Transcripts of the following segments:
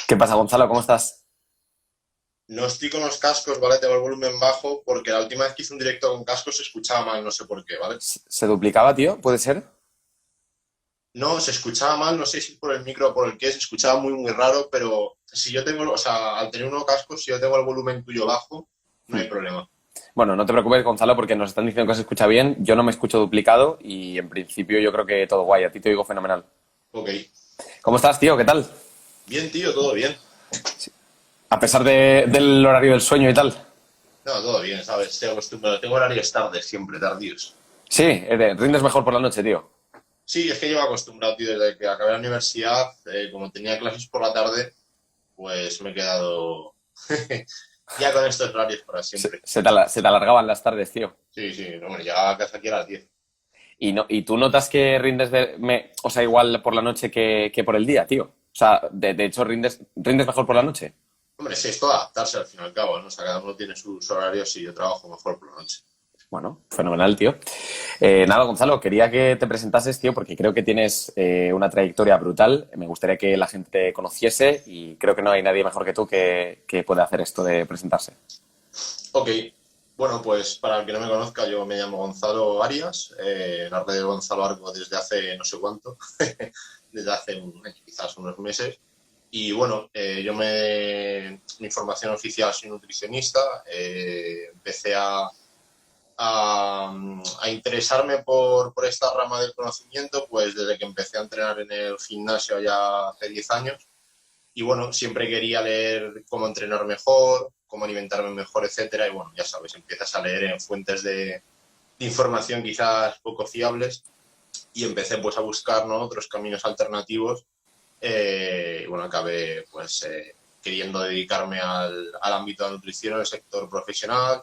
¿Qué pasa, Gonzalo? ¿Cómo estás? No estoy con los cascos, ¿vale? Tengo el volumen bajo porque la última vez que hice un directo con cascos se escuchaba mal, no sé por qué, ¿vale? ¿Se duplicaba, tío? ¿Puede ser? No, se escuchaba mal, no sé si por el micro o por el qué, se escuchaba muy, muy raro, pero si yo tengo, o sea, al tener unos cascos, si yo tengo el volumen tuyo bajo, no hay problema. Bueno, no te preocupes, Gonzalo, porque nos están diciendo que se escucha bien. Yo no me escucho duplicado y en principio yo creo que todo guay. A ti te digo fenomenal. Ok. ¿Cómo estás, tío? ¿Qué tal? Bien, tío, todo bien. A pesar del horario del sueño y tal. No, todo bien, ¿sabes? Estoy acostumbrado. Tengo horarios tardes, siempre tardíos. Sí, rindes mejor por la noche, tío. Sí, es que llevo acostumbrado, tío, desde que acabé la universidad, como tenía clases por la tarde, pues me he quedado ya con estos horarios para siempre. Se te alargaban las tardes, tío. Sí, sí, no, hombre, llegaba a casa aquí a las 10. ¿Y tú notas que rindes o sea, igual por la noche que por el día, tío? O sea, de hecho, rindes mejor por la noche. Hombre, sí, es todo adaptarse al fin y al cabo, ¿no? O sea, cada uno tiene sus horarios y yo trabajo mejor por la noche. Bueno, fenomenal, tío. Nada, Gonzalo, quería que te presentases, tío, porque creo que tienes una trayectoria brutal. Me gustaría que la gente te conociese y creo que no hay nadie mejor que tú que pueda hacer esto de presentarse. Ok, bueno, pues para el que no me conozca, yo me llamo Gonzalo Arias, en las redes de Gonzalo Arco desde hace no sé cuánto, desde hace quizás unos meses. Y bueno, mi formación oficial soy nutricionista, empecé a interesarme por esta rama del conocimiento, pues desde que empecé a entrenar en el gimnasio ya hace 10 años. Y bueno, siempre quería leer cómo entrenar mejor, cómo alimentarme mejor, etcétera. Y bueno, ya sabes, empiezas a leer en fuentes de información quizás poco fiables y empecé pues a buscar, ¿no?, otros caminos alternativos. Y bueno, acabé pues queriendo dedicarme al ámbito de la nutrición en el sector profesional.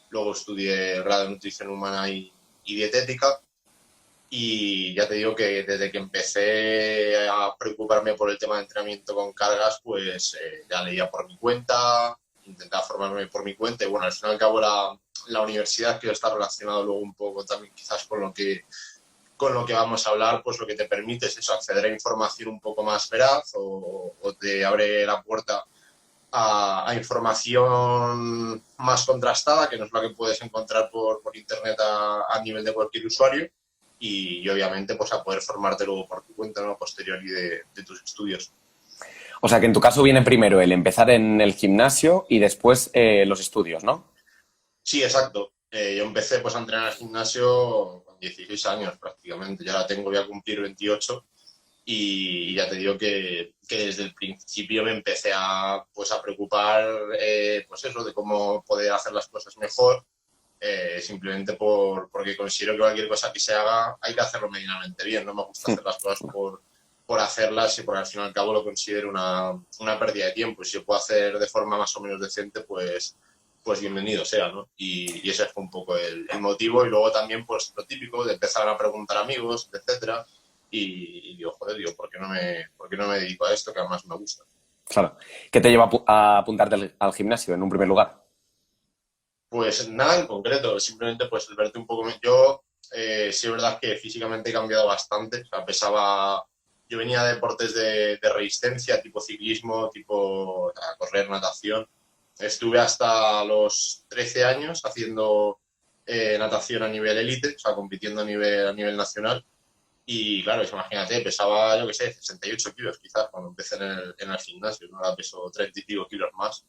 Luego estudié el grado de nutrición humana y dietética. Y ya te digo que desde que empecé a preocuparme por el tema de entrenamiento con cargas, pues ya leía por mi cuenta, intentaba formarme por mi cuenta y bueno, al fin y al cabo la universidad, que está relacionado luego un poco también quizás con lo que vamos a hablar, pues lo que te permite es eso, acceder a información un poco más veraz o te abre la puerta a información más contrastada, que no es la que puedes encontrar por internet a nivel de cualquier usuario, y obviamente pues a poder formarte luego por tu cuenta, ¿no?, posterior y de tus estudios. O sea, que en tu caso viene primero el empezar en el gimnasio y después los estudios, ¿no? Sí, exacto. Yo empecé pues a entrenar al gimnasio con 16 años prácticamente, ya la tengo, voy a cumplir 28 y ya te digo que desde el principio me empecé pues a preocupar, pues eso, de cómo poder hacer las cosas mejor, simplemente porque considero que cualquier cosa que se haga hay que hacerlo medianamente bien. No me gusta hacer las cosas por hacerlas y por al fin y al cabo lo considero una pérdida de tiempo. Y si yo puedo hacer de forma más o menos decente, pues bienvenido sea, ¿no? Y ese fue un poco el motivo. Y luego también, pues lo típico de empezar a preguntar a amigos, etcétera. Y digo, joder, digo, ¿por qué no me dedico a esto que además me gusta? Claro. ¿Qué te lleva a apuntarte al gimnasio en un primer lugar? Pues nada en concreto, simplemente pues el verte un poco. Yo sí es verdad que físicamente he cambiado bastante, o sea, yo venía de deportes de resistencia, tipo ciclismo, tipo correr, natación. Estuve hasta los 13 años haciendo natación a nivel élite, o sea, compitiendo a nivel nacional. Y claro, imagínate, pesaba, yo qué sé, 68 kilos quizás cuando empecé en el gimnasio, ¿no? Ahora peso 30 y pico kilos más.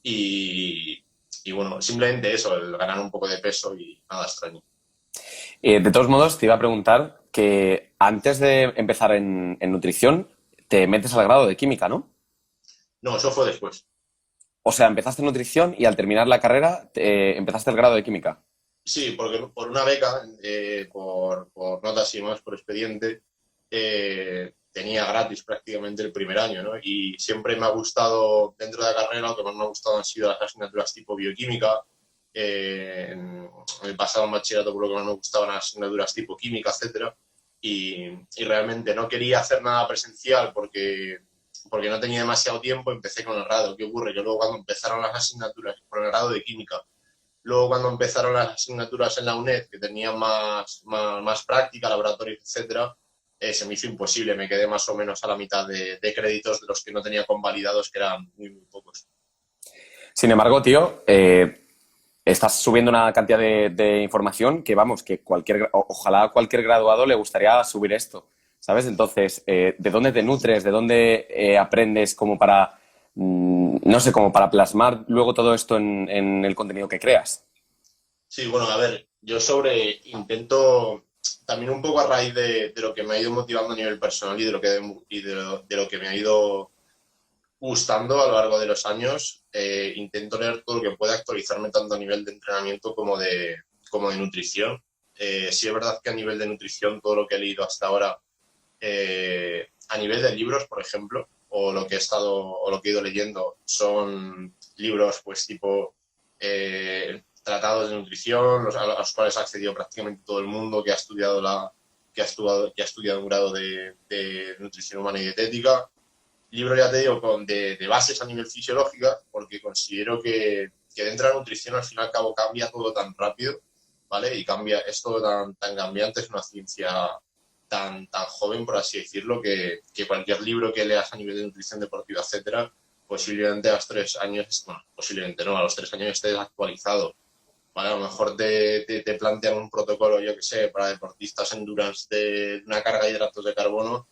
Y, y bueno, simplemente eso, el ganar un poco de peso y nada extraño. De todos modos, te iba a preguntar que antes de empezar en nutrición, te metes al grado de química, ¿no? No, eso fue después. O sea, empezaste en nutrición y al terminar la carrera empezaste el grado de química. Sí, porque por una beca, por notas y más, por expediente, tenía gratis prácticamente el primer año, ¿no? Y siempre me ha gustado, dentro de la carrera, lo que más me ha gustado han sido las asignaturas tipo bioquímica. En el pasado en bachillerato, por lo que más me gustaban las asignaturas tipo química, etcétera. Y realmente no quería hacer nada presencial porque no tenía demasiado tiempo, empecé con el grado. ¿Qué ocurre? Que luego cuando empezaron las asignaturas con el grado de química, luego cuando empezaron las asignaturas en la UNED, que tenían más práctica, laboratorios, etcétera, se me hizo imposible. Me quedé más o menos a la mitad de créditos de los que no tenía convalidados, que eran muy, muy pocos. Sin embargo, tío, estás subiendo una cantidad de información que, vamos, que ojalá a cualquier graduado le gustaría subir esto, ¿sabes? Entonces, ¿de dónde te nutres? ¿De dónde aprendes como para, no sé, como para plasmar luego todo esto en el contenido que creas? Sí, bueno, a ver, yo intento también un poco a raíz de lo que me ha ido motivando a nivel personal y de lo que me ha ido gustando a lo largo de los años, intento leer todo lo que pueda, actualizarme tanto a nivel de entrenamiento como de nutrición. Sí es verdad que a nivel de nutrición todo lo que he leído hasta ahora, a nivel de libros, por ejemplo, o lo que he ido leyendo, son libros pues tipo tratados de nutrición, a los cuales ha accedido prácticamente todo el mundo que ha estudiado un grado de nutrición humana y dietética. Libro, ya te digo, de bases a nivel fisiológica, porque considero que dentro de la nutrición al fin y al cabo cambia todo tan rápido, ¿vale? Y es todo tan cambiante, es una ciencia tan joven, por así decirlo, que cualquier libro que leas a nivel de nutrición deportiva, etcétera, posiblemente a los 3 años, bueno, posiblemente no, a los 3 años estés actualizado, ¿vale? A lo mejor te plantean un protocolo, yo que sé, para deportistas endurance de una carga de hidratos de carbono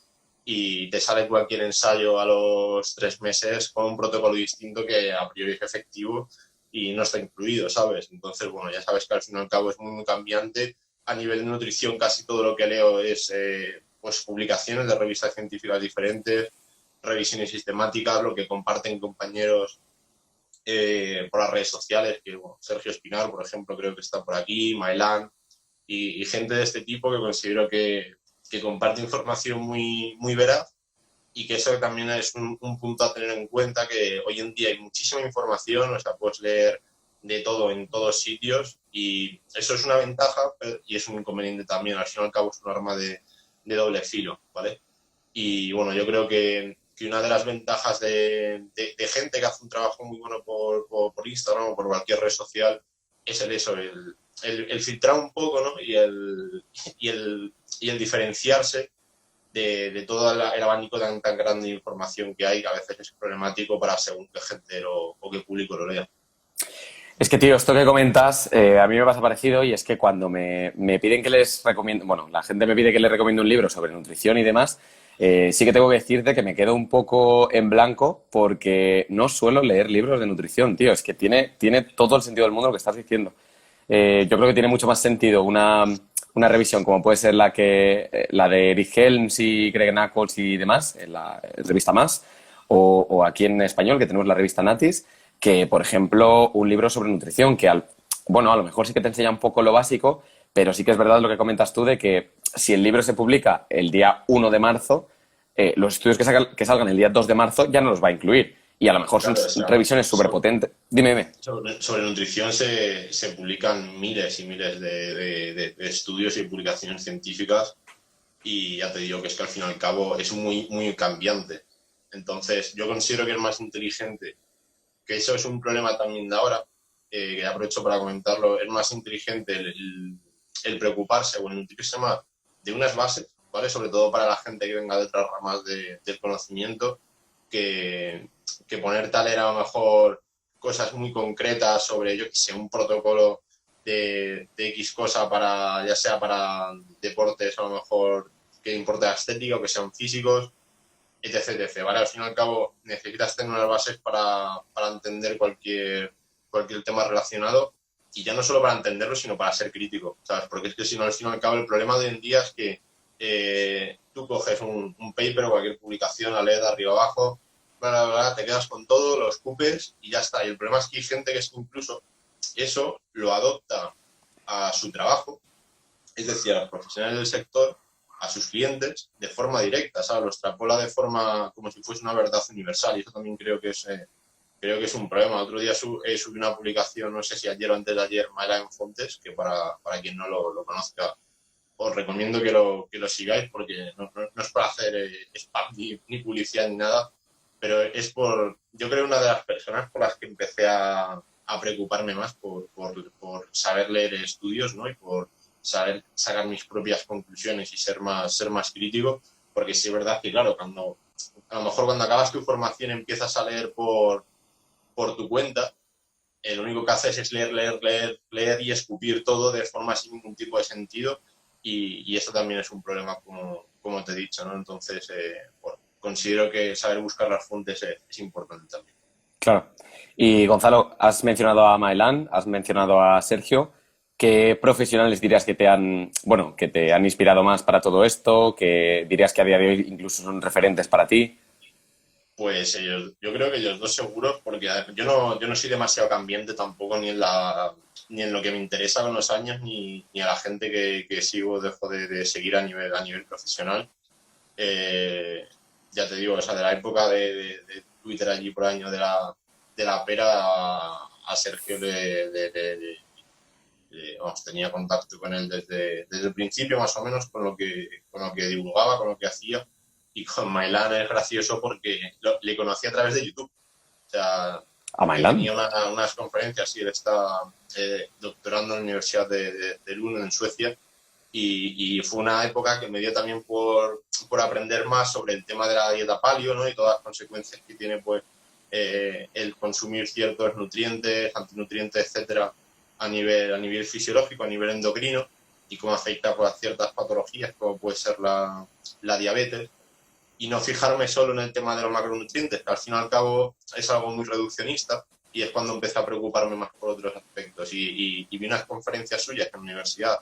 y te sale cualquier ensayo a los 3 meses con un protocolo distinto que a priori es efectivo y no está incluido, ¿sabes? Entonces, bueno, ya sabes que al fin y al cabo es muy cambiante. A nivel de nutrición casi todo lo que leo es pues publicaciones de revistas científicas diferentes, revisiones sistemáticas, lo que comparten compañeros por las redes sociales, que bueno, Sergio Espinar, por ejemplo, creo que está por aquí, Maelán, y gente de este tipo que considero que comparte información muy, muy veraz y que eso también es un punto a tener en cuenta, que hoy en día hay muchísima información, o sea, puedes leer de todo en todos sitios y eso es una ventaja y es un inconveniente también, al fin y al cabo es un arma de doble filo, ¿vale? Y bueno, yo creo que una de las ventajas de gente que hace un trabajo muy bueno por Instagram o por cualquier red social es el filtrar un poco, ¿no? Y el diferenciarse de todo el abanico tan grande de información que hay, que a veces es problemático para según qué gente o qué público lo lea. Es que, tío, esto que comentas, a mí me pasa parecido y es que cuando me piden que les recomiendo, bueno, la gente me pide que les recomiende un libro sobre nutrición y demás, sí que tengo que decirte que me quedo un poco en blanco porque no suelo leer libros de nutrición, tío. Es que tiene todo el sentido del mundo lo que estás diciendo. Yo creo que tiene mucho más sentido una revisión como puede ser la de Eric Helms y Greg Knuckles y demás, en la revista Más, o aquí en español, que tenemos la revista Natis, que, por ejemplo, un libro sobre nutrición, bueno, a lo mejor sí que te enseña un poco lo básico, pero sí que es verdad lo que comentas tú de que si el libro se publica el día 1 de marzo, los estudios que salgan el día 2 de marzo ya no los va a incluir. Y a lo mejor son Claro, o sea, revisiones súper potentes. Dime. sobre nutrición se publican miles y miles de estudios y publicaciones científicas y ya te digo que es que al fin y al cabo es muy, muy cambiante. Entonces, yo considero que es más inteligente, que eso es un problema también de ahora, que aprovecho para comentarlo, es más inteligente el preocuparse o el nutrirse más de unas bases, ¿vale? Sobre todo para la gente que venga de otras ramas del conocimiento, que, que poner tal era a lo mejor cosas muy concretas sobre, yo que sé, un protocolo de X cosa para, ya sea para deportes a lo mejor que importe la estética o que sean físicos, etc. ¿Vale? Al fin y al cabo necesitas tener unas bases para entender cualquier tema relacionado y ya no solo para entenderlo, sino para ser crítico, ¿sabes? Porque es que si no, al fin y al cabo el problema de hoy en día es que tú coges un paper o cualquier publicación, la lees de arriba abajo, bla, bla, bla, te quedas con todo, lo escupes y ya está. Y el problema es que hay gente que es que incluso eso lo adopta a su trabajo, es decir, a los profesionales del sector, a sus clientes, de forma directa, ¿sabes? Lo extrapola de forma como si fuese una verdad universal y eso también creo que es un problema. Otro día subí una publicación, no sé si ayer o antes de ayer, Mayra en Fontes, que para quien no lo conozca, os recomiendo que lo sigáis porque no es para hacer spam ni publicidad ni nada, pero yo creo, una de las personas por las que empecé a preocuparme más por saber leer estudios, ¿no? Y saber sacar mis propias conclusiones y ser más crítico, porque sí es verdad que, claro, a lo mejor cuando acabas tu formación empiezas a leer por tu cuenta, lo único que haces es leer y escupir todo de forma sin ningún tipo de sentido, y esto también es un problema, como te he dicho, ¿no? Entonces, bueno, considero que saber buscar las fuentes es importante también. Claro. Y Gonzalo, has mencionado a Maelán, has mencionado a Sergio. ¿Qué profesionales dirías que que te han inspirado más para todo esto? ¿Que dirías que a día de hoy incluso son referentes para ti? Pues ellos, yo creo que ellos dos seguros, porque yo no soy demasiado cambiante tampoco ni en lo que me interesa con los años, ni a la gente que sigo dejo de seguir a nivel profesional. Eh, ya te digo, o sea, de la época de Twitter allí por año de la pera a Sergio vamos, tenía contacto con él desde el principio más o menos con lo que divulgaba, con lo que hacía, y con Mailán es gracioso porque le conocí a través de YouTube. O sea, ¿A porque Maelán? tenía unas conferencias y él está doctorando en la Universidad de Lund en Suecia, y fue una época que me dio también por aprender más sobre el tema de la dieta paleo, ¿no? Y todas las consecuencias que tiene pues el consumir ciertos nutrientes, antinutrientes, etcétera, a nivel fisiológico, a nivel endocrino, y cómo afecta pues, a ciertas patologías como puede ser la diabetes, y no fijarme solo en el tema de los macronutrientes, que al fin y al cabo es algo muy reduccionista, y es cuando empecé a preocuparme más por otros aspectos. Y vi unas conferencias suyas en la universidad,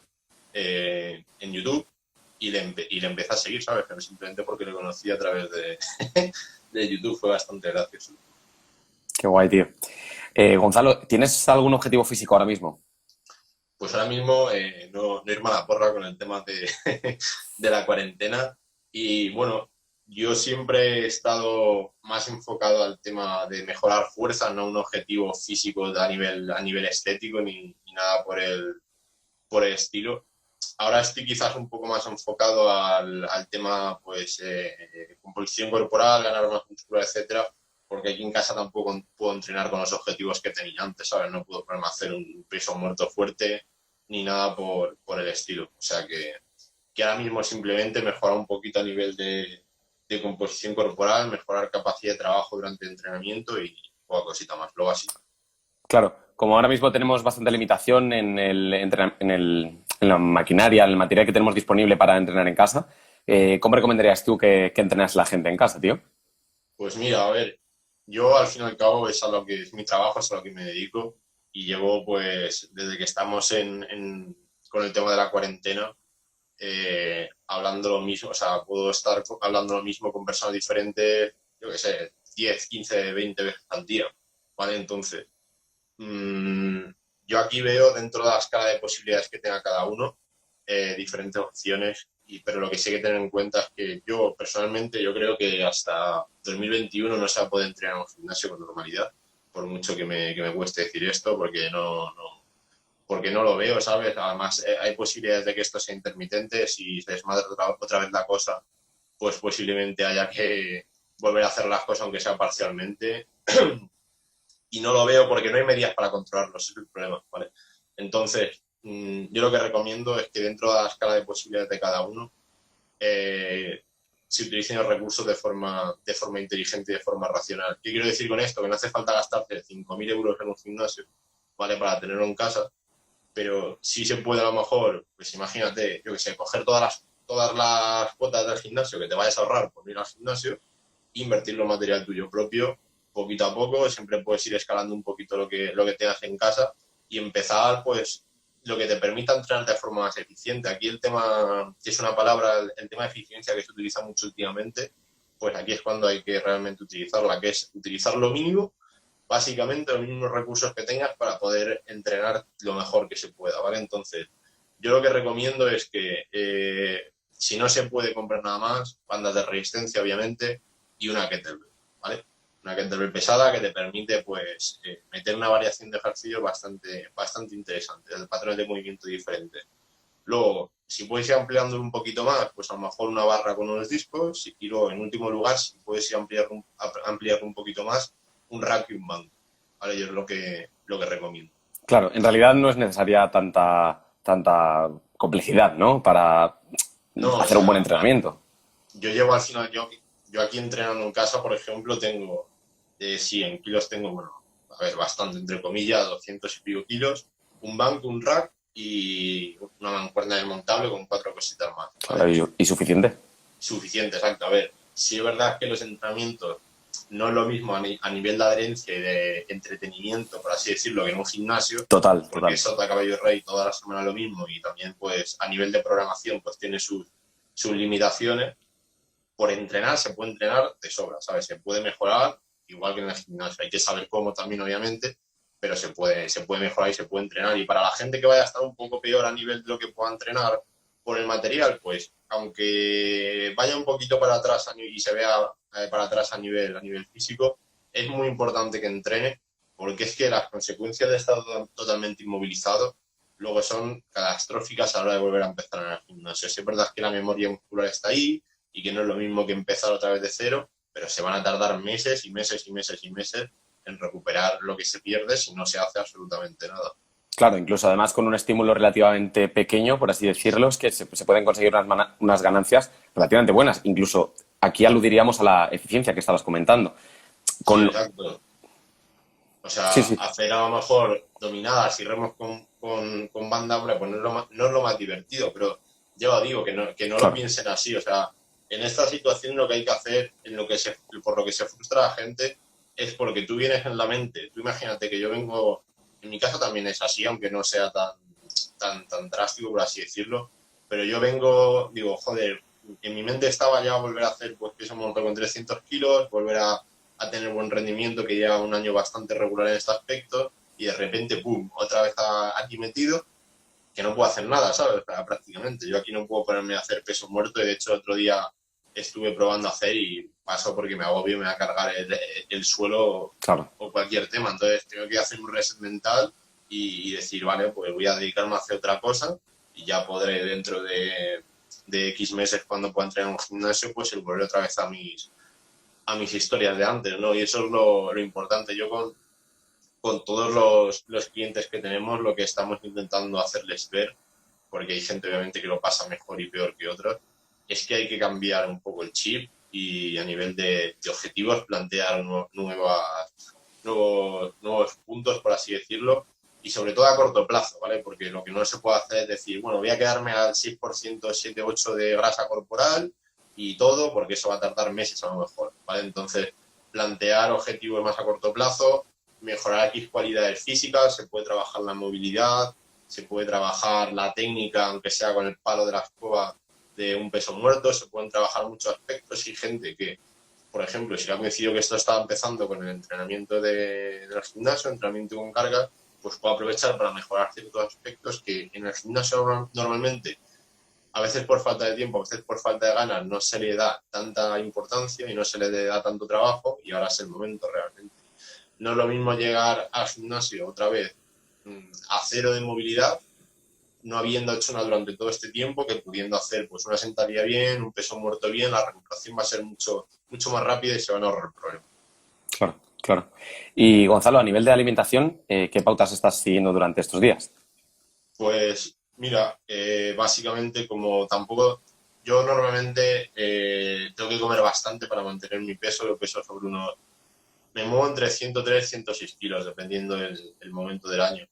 en YouTube, y le empecé a seguir, ¿sabes? Pero simplemente porque lo conocí a través de YouTube. Fue bastante gracioso. Qué guay, tío. Gonzalo, ¿tienes algún objetivo físico ahora mismo? Pues ahora mismo no irme a la porra con el tema de la cuarentena. Y bueno, yo siempre he estado más enfocado al tema de mejorar fuerza, no un objetivo físico a nivel estético ni nada por el estilo. Ahora estoy quizás un poco más enfocado al tema, pues, composición corporal, ganar más músculo, etcétera, porque aquí en casa tampoco puedo entrenar con los objetivos que tenía antes, ¿sabes? No puedo ponerme a hacer un peso muerto fuerte ni nada por el estilo. O sea que ahora mismo simplemente mejorar un poquito a nivel de composición corporal, mejorar capacidad de trabajo durante el entrenamiento y poca cosita más, lo básico. Claro, como ahora mismo tenemos bastante limitación en la maquinaria, en el material que tenemos disponible para entrenar en casa, ¿cómo recomendarías tú que entrenas la gente en casa, tío? Pues mira, a ver, yo al fin y al cabo es a lo que es mi trabajo, es a lo que me dedico, y llevo pues desde que estamos con el tema de la cuarentena, hablando lo mismo, o sea, puedo estar hablando lo mismo con personas diferentes, yo qué sé, 10, 15, 20 veces al día, ¿vale? Entonces, mm, yo aquí veo dentro de la escala de posibilidades que tenga cada uno diferentes opciones, pero lo que sí hay que tener en cuenta es que yo personalmente yo creo que hasta 2021 no se va a poder entrenar en un gimnasio con normalidad, por mucho que me cueste decir esto, porque no lo veo, ¿sabes? Además, hay posibilidades de que esto sea intermitente. Si se desmadra otra vez la cosa, pues posiblemente haya que volver a hacer las cosas, aunque sea parcialmente. Y no lo veo porque no hay medidas para controlarlo, ese es el problema, ¿vale? Entonces, yo lo que recomiendo es que dentro de la escala de posibilidades de cada uno, se utilicen los recursos de forma inteligente y de forma racional. ¿Qué quiero decir con esto? Que no hace falta gastarte 5.000 euros en un gimnasio, ¿vale? Para tenerlo en casa, pero sí se puede a lo mejor, pues imagínate, yo que sé, coger todas las cuotas del gimnasio que te vayas a ahorrar por ir al gimnasio, invertirlo en material tuyo propio, poquito a poco. Siempre puedes ir escalando un poquito lo que tengas en casa y empezar, pues, lo que te permita entrenar de forma más eficiente. Aquí el tema, que es una palabra, el tema de eficiencia que se utiliza mucho últimamente, pues aquí es cuando hay que realmente utilizarla, que es utilizar lo mínimo, básicamente los mismos recursos que tengas para poder entrenar lo mejor que se pueda, ¿vale? Entonces, yo lo que recomiendo es que si no se puede comprar nada más, bandas de resistencia, obviamente, y una kettlebell, ¿vale? Una kettlebell pesada que te permite, pues, meter una variación de ejercicio bastante, bastante interesante, el patrón de movimiento diferente. Luego, si puedes ir ampliando un poquito más, pues a lo mejor una barra con unos discos, y luego, en último lugar, si puedes ir ampliar un poquito más, un rack y un banco, ¿vale? Yo es lo que recomiendo. Claro, en realidad no es necesaria tanta complejidad, ¿no? Para No, o hacer un buen sea, entrenamiento. yo llevo al final, yo aquí entrenando en casa, por ejemplo, tengo, sí, en kilos tengo, bueno, a ver, bastante, entre comillas, 200 y pico kilos, un banco, un rack y una mancuerna desmontable con cuatro cositas más, Claro, ¿vale? y suficiente. Suficiente, exacto. A ver, sí es verdad que los entrenamientos no es lo mismo a nivel de adherencia y de entretenimiento, por así decirlo, que en un gimnasio, Total, porque total. es Sota Caballo Rey toda la semana lo mismo y también pues a nivel de programación pues tiene sus limitaciones. Por entrenar se puede entrenar de sobra, ¿sabes? Se puede mejorar igual que en el gimnasio. Hay que saber cómo también, obviamente, pero se puede mejorar y se puede entrenar. Y para la gente que vaya a estar un poco peor a nivel de lo que pueda entrenar por el material, pues aunque vaya un poquito para atrás y se vea para atrás a nivel físico, es muy importante que entrene, porque es que las consecuencias de estar totalmente inmovilizado luego son catastróficas a la hora de volver a empezar en el gimnasio. Es verdad que la memoria muscular está ahí y que no es lo mismo que empezar otra vez de cero, pero se van a tardar meses y meses y meses y meses en recuperar lo que se pierde si no se hace absolutamente nada. Claro, incluso además con un estímulo relativamente pequeño, por así decirlo, es que se pueden conseguir unas ganancias relativamente buenas. Incluso aquí aludiríamos a la eficiencia que estabas comentando. Sí, Con... exacto. O Sí, sea, sí, hacer a lo mejor dominadas y remos con banda, hombre, pues no es lo más divertido, pero ya lo digo, que no lo claro. piensen así. O sea, en esta situación lo que hay que hacer, por lo que se frustra la gente, es porque tú vienes en la mente. Tú imagínate que yo vengo, en mi caso también es así, aunque no sea tan drástico, por así decirlo, pero yo vengo, digo, joder, en mi mente estaba ya volver a hacer pues peso muerto con 300 kilos, volver a tener buen rendimiento, que lleva un año bastante regular en este aspecto, y de repente, ¡pum!, otra vez aquí metido, que no puedo hacer nada, ¿sabes? O sea, prácticamente. Yo aquí no puedo ponerme a hacer peso muerto, y de hecho otro día estuve probando a hacer y paso porque me agobio y me va a cargar el suelo Claro. o cualquier tema. Entonces tengo que hacer un reset mental y decir, vale, pues voy a dedicarme a hacer otra cosa y ya podré dentro de X meses cuando pueda entrenar en un gimnasio, pues el volver otra vez a mis historias de antes, ¿no? Y eso es lo importante. Yo con todos los clientes que tenemos, lo que estamos intentando hacerles ver, porque hay gente obviamente que lo pasa mejor y peor que otros, es que hay que cambiar un poco el chip y a nivel de objetivos plantear nuevos puntos, por así decirlo, y sobre todo a corto plazo, ¿vale? Porque lo que no se puede hacer es decir, bueno, voy a quedarme al 6%, 7-8% de grasa corporal y todo, porque eso va a tardar meses a lo mejor, ¿vale? Entonces, plantear objetivos más a corto plazo, mejorar X cualidades físicas, se puede trabajar la movilidad, se puede trabajar la técnica, aunque sea con el palo de la escoba de un peso muerto, se pueden trabajar muchos aspectos y gente que, por ejemplo, si ha coincidido que esto estaba empezando con el entrenamiento del gimnasio, entrenamiento con cargas, pues puede aprovechar para mejorar ciertos aspectos que en el gimnasio normalmente, a veces por falta de tiempo, a veces por falta de ganas, no se le da tanta importancia y no se le da tanto trabajo y ahora es el momento realmente. No es lo mismo llegar al gimnasio otra vez a cero de movilidad, no habiendo hecho nada durante todo este tiempo, que pudiendo hacer pues una sentadilla bien, un peso muerto bien, la recuperación va a ser mucho, mucho más rápida y se van a ahorrar problemas. Claro, claro. Y Gonzalo, a nivel de alimentación, ¿qué pautas estás siguiendo durante estos días? Pues mira, básicamente como tampoco, yo normalmente tengo que comer bastante para mantener mi peso, yo peso sobre me muevo entre 103 y 106 kilos, dependiendo el momento del año.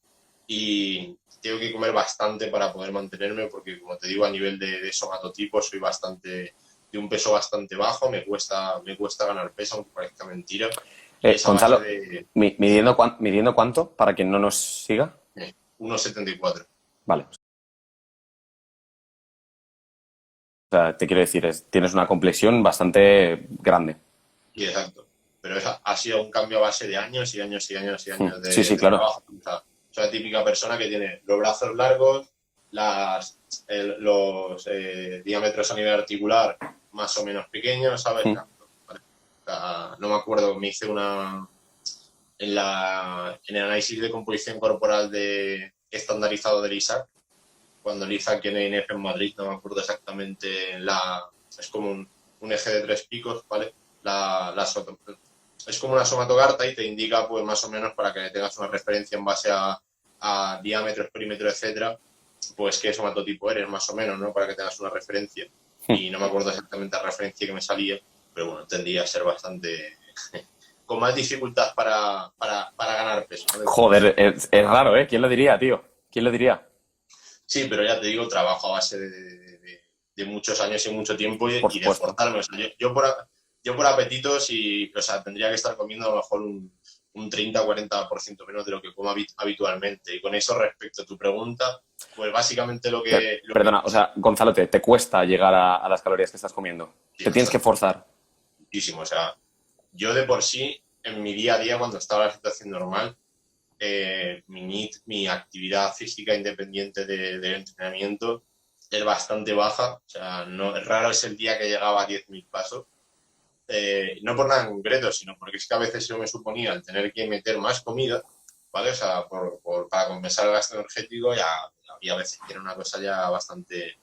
Y tengo que comer bastante para poder mantenerme, porque como te digo, a nivel de somatotipo soy de un peso bastante bajo, me cuesta ganar peso, aunque parezca mentira. Y es a base Gonzalo, de midiendo cuánto para que no nos siga. 1,74. Vale. O sea, te quiero decir, tienes una complexión bastante grande. Y exacto. Pero ha sido un cambio a base de años y años y años y años Sí, sí, de claro. trabajo. O sea, soy la típica persona que tiene los brazos largos, los diámetros a nivel articular más o menos pequeños, ¿sabes? ¿Vale? O sea, no me acuerdo, me hice en el análisis de composición corporal estandarizado del ISAC, cuando el ISAC tiene INF en Madrid, no me acuerdo exactamente, es como un eje de tres picos, ¿vale? Es como una somatogarta y te indica, pues más o menos, para que tengas una referencia en base a diámetros, perímetro, etcétera, pues qué somatotipo eres, más o menos, ¿no? Para que tengas una referencia. Y no me acuerdo exactamente la referencia que me salía, pero bueno, tendría a ser bastante... con más dificultad para ganar peso, ¿no? Joder, es raro, ¿eh? ¿Quién lo diría, tío? ¿Quién lo diría? Sí, pero ya te digo, trabajo a base de muchos años y mucho tiempo Por y de supuesto. esforzarme. O sea, yo por apetito, sí, o sea, tendría que estar comiendo a lo mejor un 30 o 40% menos de lo que como habitualmente. Y con eso, respecto a tu pregunta, pues básicamente Perdona, o sea, Gonzalo, ¿te cuesta llegar a las calorías que estás comiendo? sí, Te tienes que bastante, forzar. muchísimo. O sea, yo de por sí, en mi día a día, cuando estaba en la situación normal, mi NEAT, mi actividad física independiente del entrenamiento, es bastante baja. O sea, no, raro es el día que llegaba a 10.000 pasos. No por nada en concreto, sino porque es que a veces yo me suponía el tener que meter más comida, ¿vale? O sea, para compensar el gasto energético, ya había veces que era una cosa ya bastante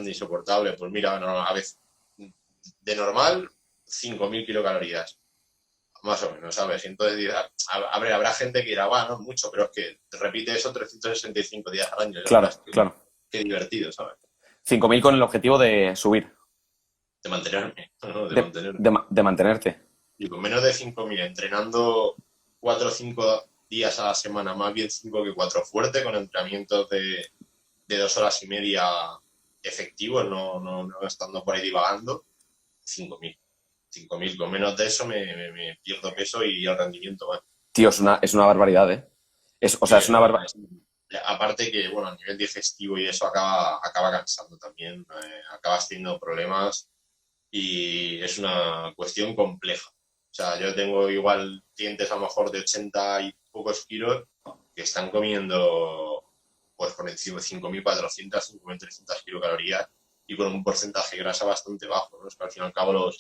insoportable. Pues mira, no, a veces de normal 5.000 kilocalorías, más o menos, ¿sabes? Y entonces dirá, habrá gente que dirá, bueno, no mucho, pero es que repite eso 365 días al año. Claro, claro. Qué divertido, ¿sabes? 5.000 con el objetivo de subir, De mantenerme, ¿no? De de, mantenerme. de mantenerte. Y con menos de 5.000, entrenando 4 o 5 días a la semana, más bien 5 que 4 fuerte, con entrenamientos de 2 horas y media efectivos, no estando por ahí divagando, 5.000. 5.000, con menos de eso me pierdo peso y el rendimiento va. Tío, es una barbaridad, ¿eh? O sea, Sí, es una barbaridad. aparte que, bueno, a nivel digestivo y eso acaba cansando también, acabas teniendo problemas y es una cuestión compleja. O sea, yo tengo igual clientes a lo mejor de 80 y pocos kilos que están comiendo pues por encima de 5.400, 5.300 kilocalorías y con un porcentaje de grasa bastante bajo, ¿no? Es que al fin y al cabo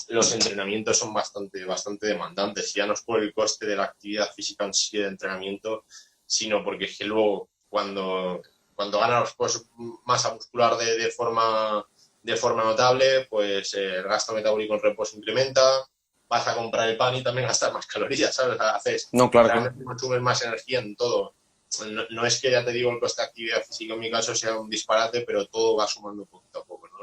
los entrenamientos son bastante demandantes, ya no es por el coste de la actividad física en sí de entrenamiento, sino porque es que luego cuando ganas pues, masa muscular de forma notable, pues el gasto metabólico en reposo incrementa, vas a comprar el pan y también gastas más calorías, ¿sabes? O sea, No, claro, claro. realmente consumes más energía en todo. No es que, ya te digo, el coste de actividad física en mi caso sea un disparate, pero todo va sumando poquito a poco, ¿no?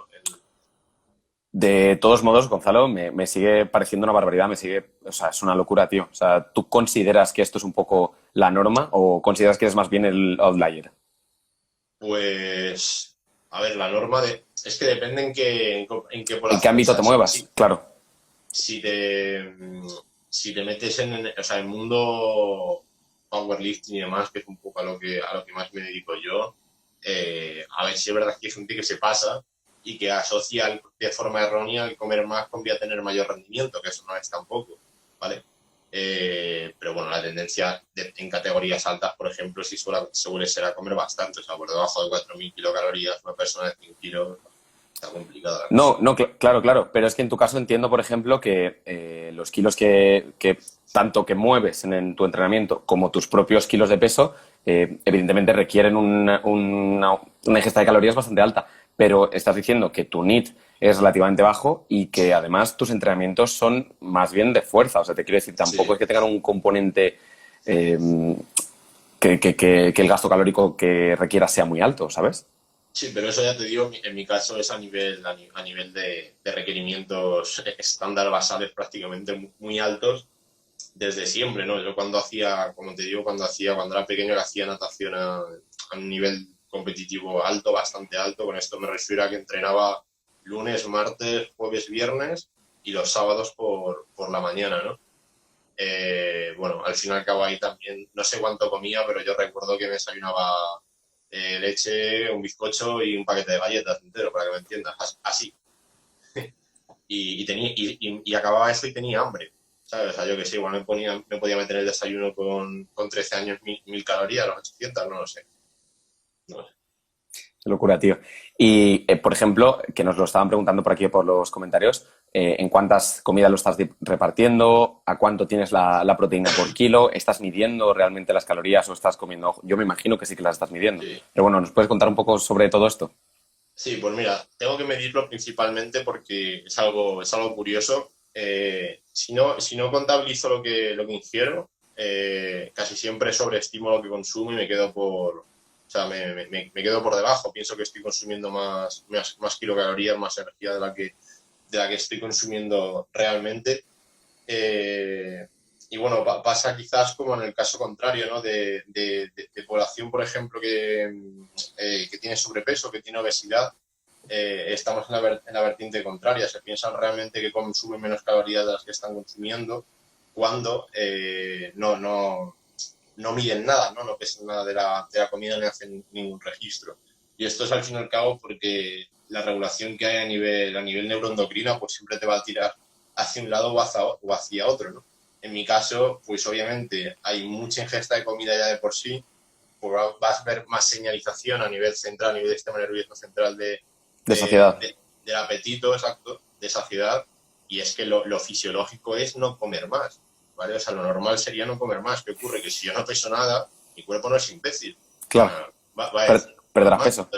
De todos modos, Gonzalo, me sigue pareciendo una barbaridad, o sea, es una locura, tío. O sea, ¿tú consideras que esto es un poco la norma o consideras que eres más bien el outlier? Pues, a ver, la norma es que depende en qué ¿En qué población ámbito te estás. muevas? Claro. Si te, si te metes o sea, el mundo powerlifting y demás, que es un poco a lo que más me dedico yo, a ver si es verdad que hay gente que se pasa y que asocia de forma errónea el comer más con a tener mayor rendimiento, que eso no es tampoco, ¿vale? Pero bueno, la tendencia en categorías altas, por ejemplo, sí suele ser a comer bastante, o sea, por debajo de 4.000 kilocalorías, una persona de 100 kilos, está complicada la cosa. No, no, claro, claro. Pero es que en tu caso entiendo, por ejemplo, que los kilos que tanto que mueves en tu entrenamiento como tus propios kilos de peso, evidentemente requieren una ingesta de calorías bastante alta. Pero estás diciendo que tu NEAT es relativamente bajo y que además tus entrenamientos son más bien de fuerza. O sea, te quiero decir, tampoco Sí, es que tengan un componente eh, que el gasto calórico que requiera sea muy alto, ¿sabes? sí, pero eso ya te digo, en mi caso es a nivel de requerimientos estándar basales prácticamente muy altos desde siempre, ¿no? Yo cuando hacía, como te digo, cuando era pequeño que hacía natación a un nivel competitivo alto, bastante alto, con esto me refiero a que entrenaba lunes, martes, jueves, viernes y los sábados por la mañana, ¿no? Bueno, al fin y al cabo ahí también, no sé cuánto comía, pero yo recuerdo que me desayunaba leche, un bizcocho y un paquete de galletas entero, para que me entiendas, así. Y acababa eso y tenía hambre, ¿sabes? O sea, yo que sé, igual me podía meter el desayuno con 13 años 1.000 calorías, los 800, no lo sé. No lo sé. Qué locura, tío. Y, por ejemplo, que nos lo estaban preguntando por aquí por los comentarios, ¿en cuántas comidas lo estás repartiendo? ¿A cuánto tienes la proteína por kilo? ¿Estás midiendo realmente las calorías o estás comiendo? Yo me imagino que sí que las estás midiendo. Sí. Pero bueno, ¿nos puedes contar un poco sobre todo esto? Sí, pues mira, tengo que medirlo principalmente porque es algo curioso. Si no contabilizo lo que ingiero, casi siempre sobreestimo lo que consumo y me quedo O sea, me quedo por debajo. Pienso que estoy consumiendo más kilocalorías, más energía de la que estoy consumiendo realmente. Y bueno, pasa quizás como en el caso contrario, ¿no? De población, por ejemplo, que tiene sobrepeso, que tiene obesidad. Estamos en la vertiente contraria. Se piensan realmente que consumen menos calorías de las que están consumiendo cuando no miden nada, no pesan nada de la comida ni hacen ningún registro. Y esto es al fin y al cabo porque la regulación que hay a nivel neuroendocrina pues siempre te va a tirar hacia un lado o hacia otro, ¿no? En mi caso, pues obviamente hay mucha ingesta de comida ya de por sí, pues vas a ver más señalización a nivel central, a nivel del sistema nervioso central De saciedad. del apetito, exacto, de saciedad, y es que lo fisiológico es no comer más, ¿vale? O sea, lo normal sería no comer más. ¿Qué ocurre? Que si yo no peso nada, mi cuerpo no es imbécil. Claro. Va a decir, Perderás peso.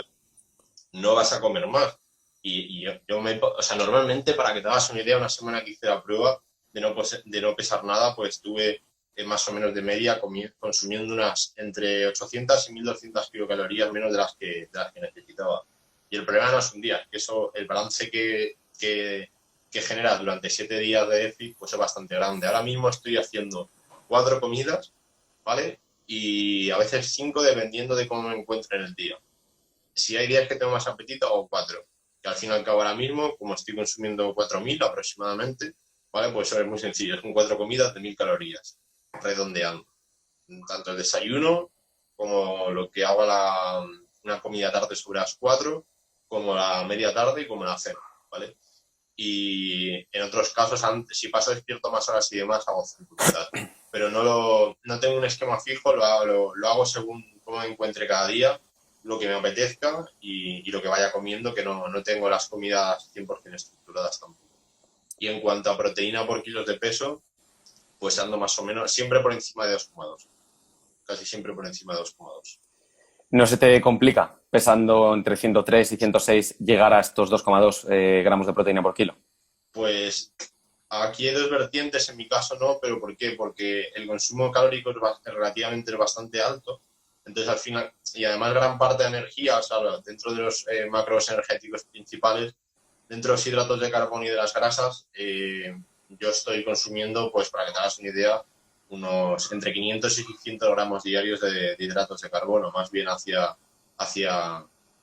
no vas a comer más. Y o sea, normalmente, para que te hagas una idea, una semana que hice la prueba de no pesar nada, pues estuve más o menos de media consumiendo unas entre 800 y 1200 kilocalorías menos de las que necesitaba. Y el problema no es un día, que eso, el balance que genera durante 7 días de déficit pues es bastante grande. Ahora mismo estoy haciendo 4 comidas, ¿vale? Y a veces 5 dependiendo de cómo me encuentre en el día. Si hay días que tengo más apetito, hago 4. Que al fin y al cabo ahora mismo, como estoy consumiendo 4000 aproximadamente, ¿vale? Pues eso es muy sencillo, son 4 comidas de 1000 calorías, redondeando. Tanto el desayuno como lo que hago una comida tarde sobre las 4, como la media tarde y como la cena, ¿vale? Y en otros casos, si paso despierto más horas y demás, hago 5 comidas. Pero no tengo un esquema fijo, lo hago según cómo me encuentre cada día, lo que me apetezca y lo que vaya comiendo, que no tengo las comidas 100% estructuradas tampoco. Y en cuanto a proteína por kilos de peso, pues ando más o menos siempre por encima de 2,2. Casi siempre por encima de 2,2. ¿No se te complica, pesando entre 103 y 106, llegar a estos 2,2 gramos de proteína por kilo? Pues aquí hay dos vertientes, en mi caso no, pero ¿por qué? Porque el consumo calórico es relativamente bastante alto. Entonces, al final, y además gran parte de energía, o sea, dentro de los macros energéticos principales, dentro de los hidratos de carbono y de las grasas, yo estoy consumiendo, pues para que te hagas una idea, unos entre 500 y 600 gramos diarios de hidratos de carbono, más bien hacia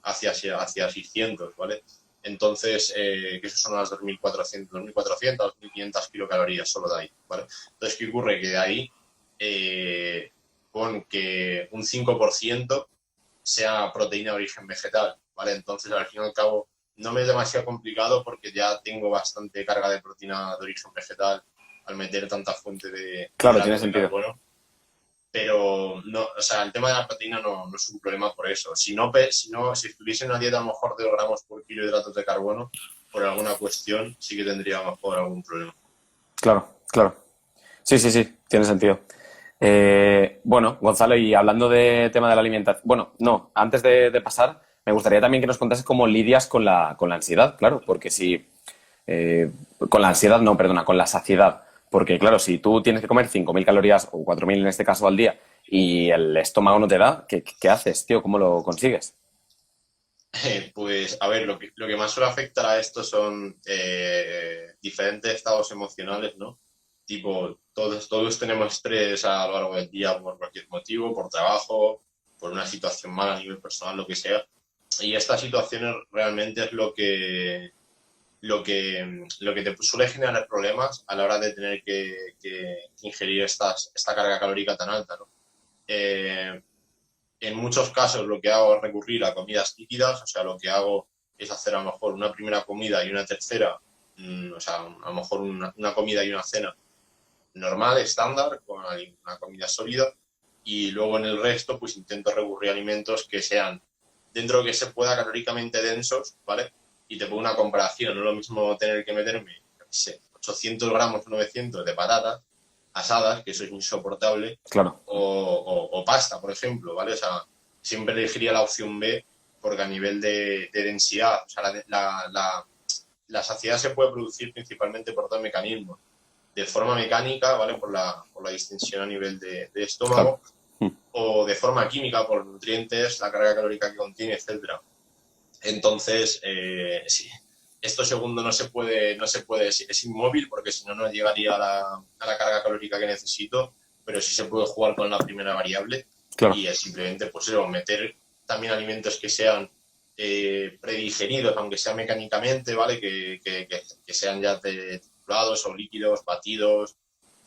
600, ¿vale? Entonces, que eso son las 2.400, 2.500 kilocalorías solo de ahí, ¿vale? Entonces, ¿qué ocurre? Que de ahí, pon que un 5% sea proteína de origen vegetal, ¿vale? Entonces, al fin y al cabo, no me es demasiado complicado porque ya tengo bastante carga de proteína de origen vegetal al meter tanta fuente de Claro, tiene hidratos de sentido. carbono. Pero no, o sea, el tema de la proteína no es un problema por eso. Si estuviese en una dieta a lo mejor de 2 gramos por kilo de hidratos de carbono, por alguna cuestión, sí que tendría a lo mejor algún problema. Claro, claro. Sí, sí, sí, tiene sentido. Bueno, Gonzalo, y hablando de tema de la alimentación, bueno, no, antes de pasar, me gustaría también que nos contases cómo lidias con la ansiedad, claro, porque si, con la ansiedad, no, perdona, con la saciedad, porque claro, si tú tienes que comer 5.000 calorías o 4.000 en este caso al día y el estómago no te da, ¿qué haces, tío? ¿Cómo lo consigues? Pues, a ver, lo que más suele afectar a esto son diferentes estados emocionales, ¿no? Tipo, todos tenemos estrés a lo largo del día por cualquier motivo, por trabajo, por una situación mala a nivel personal, lo que sea. Y estas situaciones realmente es lo que te suele generar problemas a la hora de tener que ingerir esta carga calórica tan alta, ¿no? Eh, en muchos casos lo que hago es recurrir a comidas líquidas, o sea, lo que hago es hacer a lo mejor una primera comida y una tercera, o sea, a lo mejor una comida y una cena normal, estándar, con una comida sólida, y luego en el resto pues intento recurrir a alimentos que sean dentro de que se pueda calóricamente densos, ¿vale? Y te pongo una comparación, no es lo mismo tener que meterme, yo qué sé, 800 gramos, 900 de patatas asadas, que eso es insoportable, Claro, o pasta, por ejemplo, ¿vale? O sea, siempre elegiría la opción B porque a nivel de densidad, o sea, la saciedad se puede producir principalmente por dos mecanismos. De forma mecánica, ¿vale? Por la distensión a nivel de claro. estómago, o de forma química por nutrientes, la carga calórica que contiene, etcétera. Entonces, sí, esto segundo no se puede, es inmóvil porque si no, no llegaría a la carga calórica que necesito, pero sí se puede jugar con la primera variable Claro, y es simplemente, pues eso, meter también alimentos que sean predigeridos, aunque sea mecánicamente, ¿vale? Que sean ya triturados o líquidos, batidos.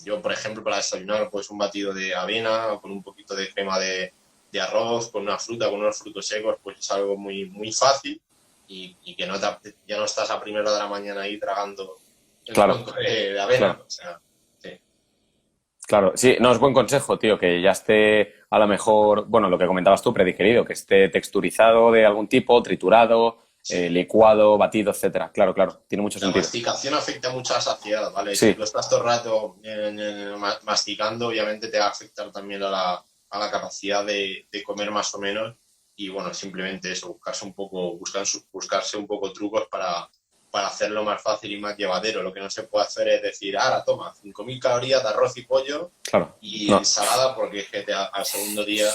Yo, por ejemplo, para desayunar, pues un batido de avena con un poquito de crema de arroz, con una fruta, con unos frutos secos, pues es algo muy, muy fácil y que ya no estás a primera hora de la mañana ahí tragando el claro, cuenco de avena. claro. O sea, sí. Claro, sí, no, es buen consejo, tío, que ya esté a lo mejor, bueno, lo que comentabas tú, predigerido, que esté texturizado de algún tipo, triturado, Sí. licuado, batido, etcétera. Claro, claro, tiene mucho La sentido. masticación afecta mucho a la saciedad, ¿vale? Si Sí, tú estás todo el rato masticando, obviamente te va a afectar también a la capacidad de comer más o menos. Y bueno, simplemente eso, buscarse un poco trucos para hacerlo más fácil y más llevadero. Lo que no se puede hacer es decir, ahora toma 5.000 calorías de arroz y pollo claro. y No, ensalada, porque es que al segundo día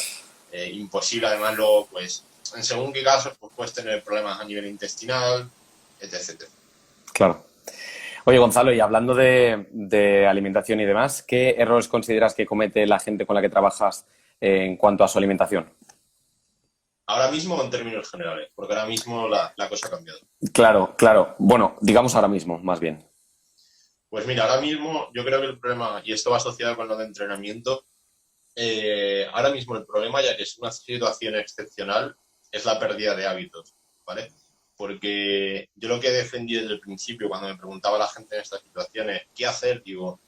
imposible. Además, luego, pues, en según qué casos, pues puedes tener problemas a nivel intestinal, etc. claro. Oye, Gonzalo, y hablando de alimentación y demás, ¿qué errores consideras que comete la gente con la que trabajas en cuanto a su alimentación? Ahora mismo en términos generales, porque ahora mismo la cosa ha cambiado. Claro, claro. Bueno, digamos ahora mismo, más bien. Pues mira, ahora mismo yo creo que el problema, y esto va asociado con lo de entrenamiento, ahora mismo el problema, ya que es una situación excepcional, es la pérdida de hábitos, ¿vale? Porque yo lo que defendí desde el principio, cuando me preguntaba la gente en estas situaciones, ¿qué hacer? Digo,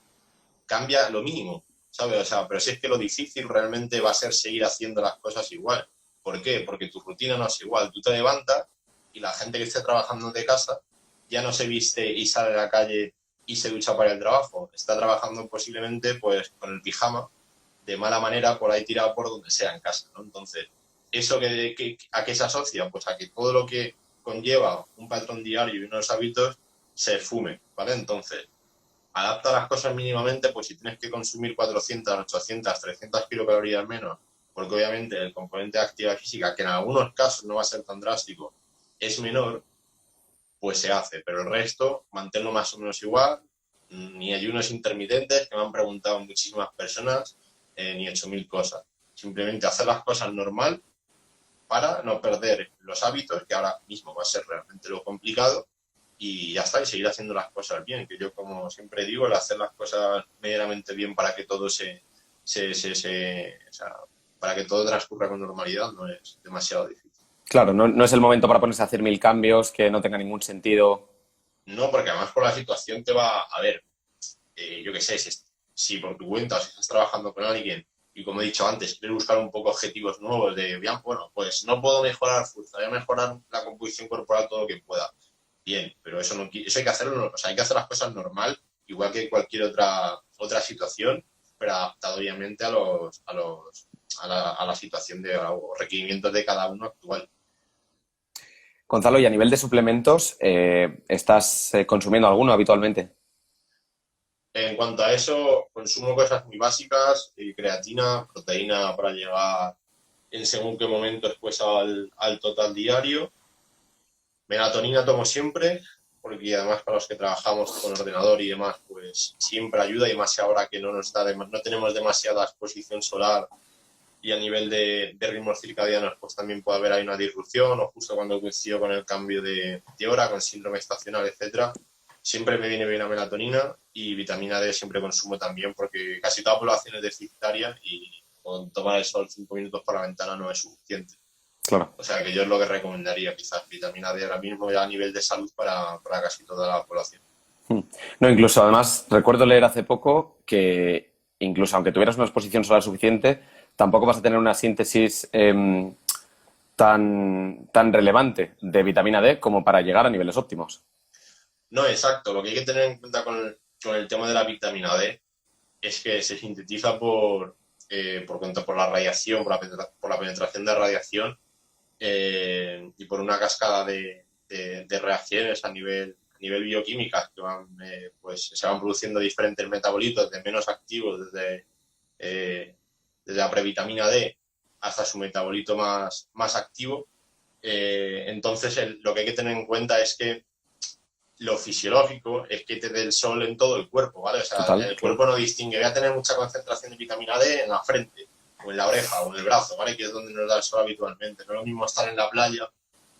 cambia lo mínimo, ¿sabes? O sea, pero si es que lo difícil realmente va a ser seguir haciendo las cosas igual. ¿Por qué? Porque tu rutina no es igual. Tú te levantas y la gente que esté trabajando de casa ya no se viste y sale a la calle y se ducha para el trabajo. Está trabajando posiblemente pues con el pijama de mala manera por ahí tirado por donde sea en casa, ¿no? Entonces, ¿eso a qué se asocia? Pues a que todo lo que conlleva un patrón diario y unos hábitos se fume, ¿vale? Entonces, adapta las cosas mínimamente, pues si tienes que consumir 400, 800, 300 kilocalorías menos, porque obviamente el componente de actividad física, que en algunos casos no va a ser tan drástico, es menor, pues se hace, pero el resto, manténlo más o menos igual, ni ayunos intermitentes, que me han preguntado muchísimas personas, ni 8.000 cosas. Simplemente hacer las cosas normal para no perder los hábitos, que ahora mismo va a ser realmente lo complicado, y ya está, y seguir haciendo las cosas bien, que yo como siempre digo, el hacer las cosas medianamente bien para que todo o sea, para que todo transcurra con normalidad no es demasiado difícil. Claro, no, no es el momento para ponerse a hacer mil cambios que no tengan ningún sentido. No, porque además por la situación te va a ver, yo qué sé, si por tu cuenta o si estás trabajando con alguien y como he dicho antes, quieres buscar un poco objetivos nuevos de, bien, bueno, pues no puedo mejorar fuerza, voy a mejorar la composición corporal todo lo que pueda. Bien, pero eso hay que hacerlo, o sea, hay que hacer las cosas normal, igual que cualquier otra situación, pero adaptado obviamente a la situación de a los requerimientos de cada uno actual. Gonzalo, y a nivel de suplementos, ¿estás consumiendo alguno habitualmente? En cuanto a eso, consumo cosas muy básicas, creatina, proteína para llegar en según qué momento después al total diario. Melatonina tomo siempre, porque además para los que trabajamos con ordenador y demás, pues siempre ayuda, y más ahora que no tenemos demasiada exposición solar y a nivel de ritmos circadianos, pues también puede haber ahí una disrupción, o justo cuando coincido con el cambio de hora, con síndrome estacional, etcétera. Siempre me viene bien la melatonina, y vitamina D siempre consumo también, porque casi toda población es deficitaria y con tomar el sol 5 minutos por la ventana no es suficiente. Claro. O sea que yo es lo que recomendaría, quizás vitamina D ahora mismo ya a nivel de salud para casi toda la población. No, incluso además recuerdo leer hace poco que incluso aunque tuvieras una exposición solar suficiente, tampoco vas a tener una síntesis tan relevante de vitamina D como para llegar a niveles óptimos. No, exacto. Lo que hay que tener en cuenta con el tema de la vitamina D es que se sintetiza por la radiación, por la penetración de radiación, y por una cascada de reacciones a nivel bioquímicas que pues se van produciendo diferentes metabolitos de menos activos desde desde la previtamina D hasta su metabolito más activo. Entonces, lo que hay que tener en cuenta es que lo fisiológico es que te dé el sol en todo el cuerpo, ¿vale? O sea, Total, el cuerpo no distingue, voy a tener mucha concentración de vitamina D en la frente, o en la oreja, o en el brazo, ¿vale? Que es donde nos da el sol habitualmente. No es lo mismo estar en la playa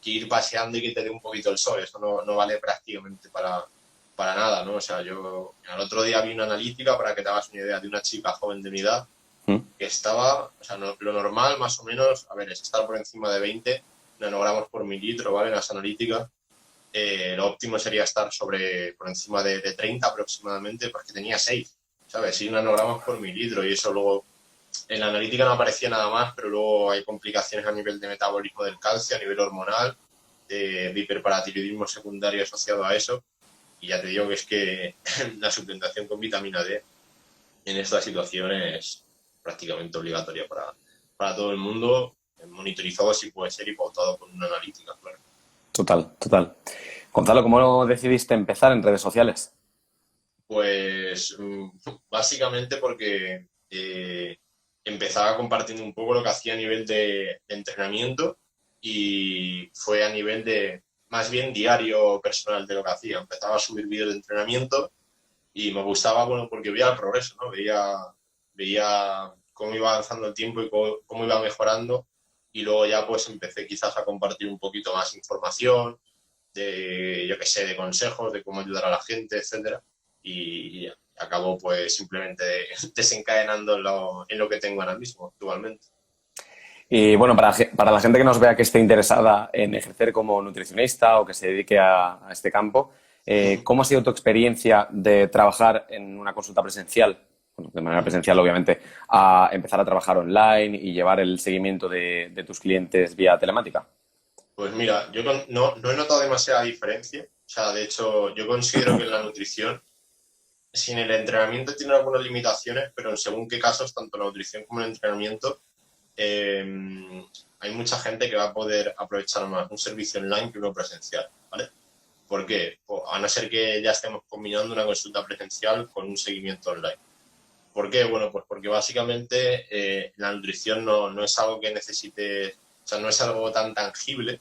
que ir paseando y que te dé un poquito el sol. Eso no vale prácticamente para nada, ¿no? O sea, yo el otro día vi una analítica, para que te hagas una idea, de una chica joven de mi edad que estaba, o sea, lo normal más o menos, a ver, es estar por encima de 20 nanogramos por mililitro, ¿vale? En las analíticas. Lo óptimo sería estar por encima de 30 aproximadamente, porque tenía 6, ¿sabes? 6 nanogramos por mililitro, y eso luego en la analítica no aparecía nada más, pero luego hay complicaciones a nivel de metabolismo del calcio, a nivel hormonal, de hiperparatiroidismo secundario asociado a eso, y ya te digo que es que la suplementación con vitamina D en esta situación es prácticamente obligatoria para todo el mundo, monitorizado si puede ser y pautado con una analítica, claro. total, total. Gonzalo, ¿cómo decidiste empezar en redes sociales? Pues básicamente porque empezaba compartiendo un poco lo que hacía a nivel de entrenamiento, y fue a nivel de, más bien diario personal de lo que hacía. Empezaba a subir vídeos de entrenamiento y me gustaba, bueno, porque veía el progreso, ¿no? Veía cómo iba avanzando el tiempo y cómo iba mejorando, y luego ya pues empecé quizás a compartir un poquito más información de, yo qué sé, de consejos, de cómo ayudar a la gente, etcétera, y acabó pues simplemente desencadenando en lo que tengo ahora mismo, actualmente. Y bueno, para la gente que nos vea que esté interesada en ejercer como nutricionista o que se dedique a este campo, ¿cómo ha sido tu experiencia de trabajar en una consulta presencial, bueno, de manera presencial obviamente, a empezar a trabajar online y llevar el seguimiento de tus clientes vía telemática? Pues mira, yo no he notado demasiada diferencia. O sea, de hecho, yo considero que en la nutrición, sin el entrenamiento tiene algunas limitaciones, pero en según qué casos, tanto la nutrición como el entrenamiento, hay mucha gente que va a poder aprovechar más un servicio online que uno presencial, ¿vale? ¿Por qué? Pues, a no ser que ya estemos combinando una consulta presencial con un seguimiento online. ¿Por qué? Bueno, pues porque básicamente la nutrición no es algo que necesites, o sea, no es algo tan tangible,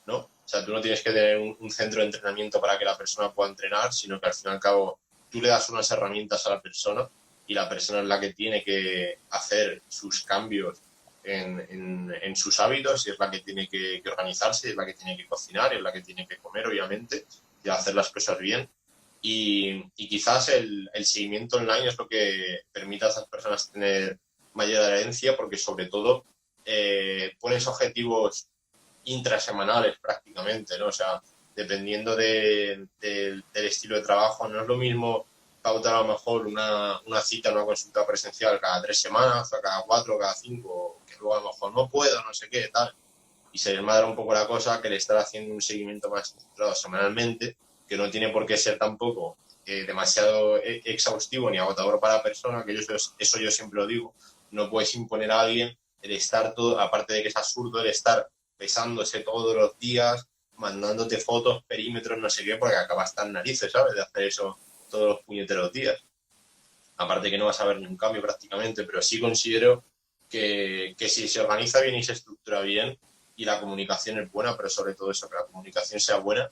¿no? O sea, tú no tienes que tener un centro de entrenamiento para que la persona pueda entrenar, sino que al fin y al cabo tú le das unas herramientas a la persona, y la persona es la que tiene que hacer sus cambios en sus hábitos, y es la que tiene que organizarse, es la que tiene que cocinar, es la que tiene que comer, obviamente, y hacer las cosas bien. Y quizás el seguimiento online es lo que permite a esas personas tener mayor adherencia, porque sobre todo pones objetivos intrasemanales prácticamente, ¿no? O sea, dependiendo del estilo de trabajo, no es lo mismo pautar a lo mejor una cita, una consulta presencial cada 3 semanas, o cada 4, cada 5, que luego a lo mejor no puedo, no sé qué, tal. Y se desmadra un poco la cosa, que le estar haciendo un seguimiento más centrado semanalmente, que no tiene por qué ser tampoco demasiado exhaustivo ni agotador para la persona, que eso yo siempre lo digo. No puedes imponer a alguien el estar todo, aparte de que es absurdo, el estar pesándose todos los días, mandándote fotos, perímetros, no sé qué, porque acabas tan narices, ¿sabes? De hacer eso todos los puñeteros días. Aparte que no vas a ver ningún cambio prácticamente, pero sí considero que si se organiza bien y se estructura bien, y la comunicación es buena, pero sobre todo eso, que la comunicación sea buena,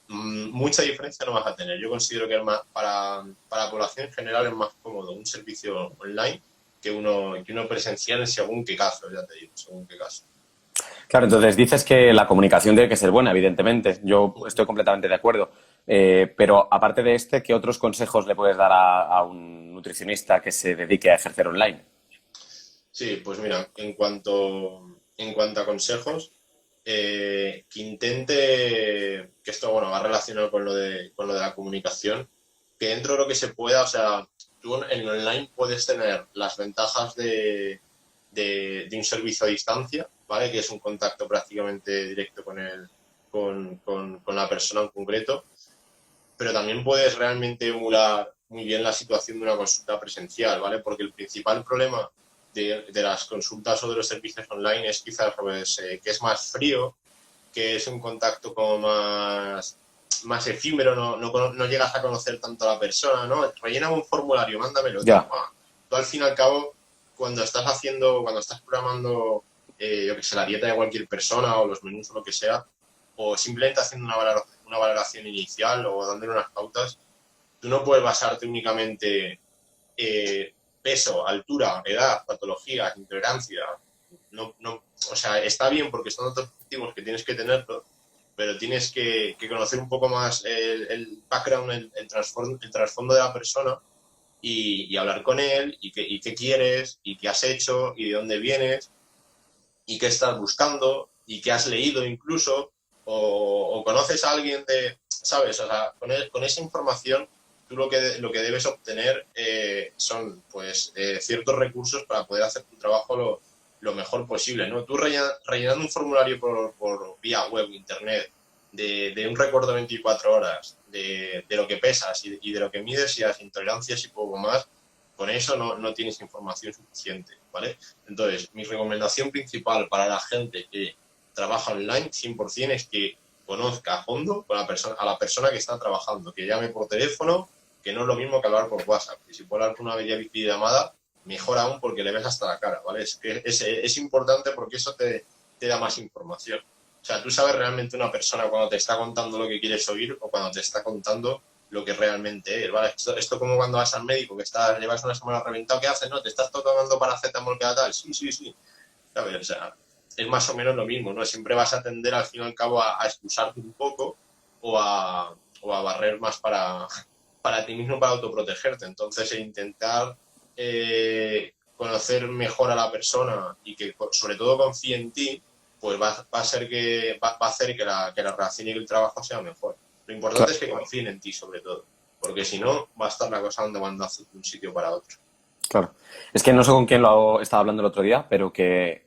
mucha diferencia no vas a tener. Yo considero que es más, para la población en general es más cómodo un servicio online que uno presencial, en según qué caso, ya te digo, según qué caso. Claro, entonces dices que la comunicación tiene que ser buena, evidentemente. Yo estoy completamente de acuerdo. Pero aparte de ¿qué otros consejos le puedes dar a un nutricionista que se dedique a ejercer online? Sí, pues mira, en cuanto a consejos, que intente, que esto bueno va relacionado con lo de la comunicación, que dentro de lo que se pueda, o sea, tú en online puedes tener las ventajas de un servicio a distancia, ¿vale? Que es un contacto prácticamente directo con la persona en concreto, pero también puedes realmente emular muy bien la situación de una consulta presencial, ¿vale? Porque el principal problema de las consultas o de los servicios online es quizás pues, que es más frío, que es un contacto como más efímero, no llegas a conocer tanto a la persona, ¿no? Rellena un formulario, mándamelo. Ya. Tú al fin y al cabo cuando estás programando, yo que sé, la dieta de cualquier persona o los menús o lo que sea, o simplemente haciendo una valoración inicial o dándole unas pautas, tú no puedes basarte únicamente peso, altura, edad, patologías, intolerancia. O sea, está bien porque son otros objetivos que tienes que tenerlo, pero tienes que conocer un poco más el background, el trasfondo de la persona y hablar con él y qué quieres y qué has hecho y de dónde vienes y qué estás buscando y qué has leído incluso o conoces a alguien ¿sabes? O sea, con esa información tú lo que debes obtener son pues ciertos recursos para poder hacer tu trabajo lo mejor posible, ¿no? Tú rellenando un formulario por vía web, internet, de un récord de 24 horas, de lo que pesas y de lo que mides y las intolerancias y poco más, con eso no tienes información suficiente, ¿vale? Entonces, mi recomendación principal para la gente que trabaja online 100% es que conozca a fondo a la persona que está trabajando, que llame por teléfono, que no es lo mismo que hablar por WhatsApp. Y si puede hablar por una videollamada, mejor aún porque le ves hasta la cara, ¿vale? Es importante porque eso te da más información. O sea, tú sabes realmente una persona cuando te está contando lo que quieres oír o cuando te está contando lo que realmente es, ¿vale? Esto como cuando vas al médico, que llevas una semana reventado, ¿qué haces? ¿No? ¿Te estás tomando paracetamol cada tal? Sí, sí, sí. ¿Sabes? O sea, es más o menos lo mismo, ¿no? Siempre vas a tender al fin y al cabo a excusarte un poco o a barrer más para ti mismo, para autoprotegerte. Entonces, intentar conocer mejor a la persona y que sobre todo confíe en ti, pues va a hacer que la relación y el trabajo sea mejor. Lo importante es que confíen en ti sobre todo, porque si no va a estar la cosa dando bandazos de un sitio para otro. Claro. Es que no sé con quién lo estaba hablando el otro día, pero que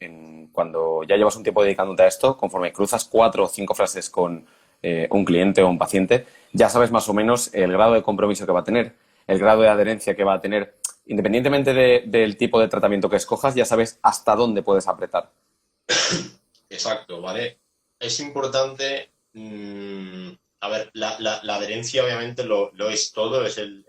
cuando ya llevas un tiempo dedicándote a esto, conforme cruzas 4 o 5 frases con un cliente o un paciente, ya sabes más o menos el grado de compromiso que va a tener, el grado de adherencia que va a tener. Independientemente del tipo de tratamiento que escojas, ya sabes hasta dónde puedes apretar. Exacto, ¿vale? Es importante, a ver, la adherencia obviamente lo es todo, es el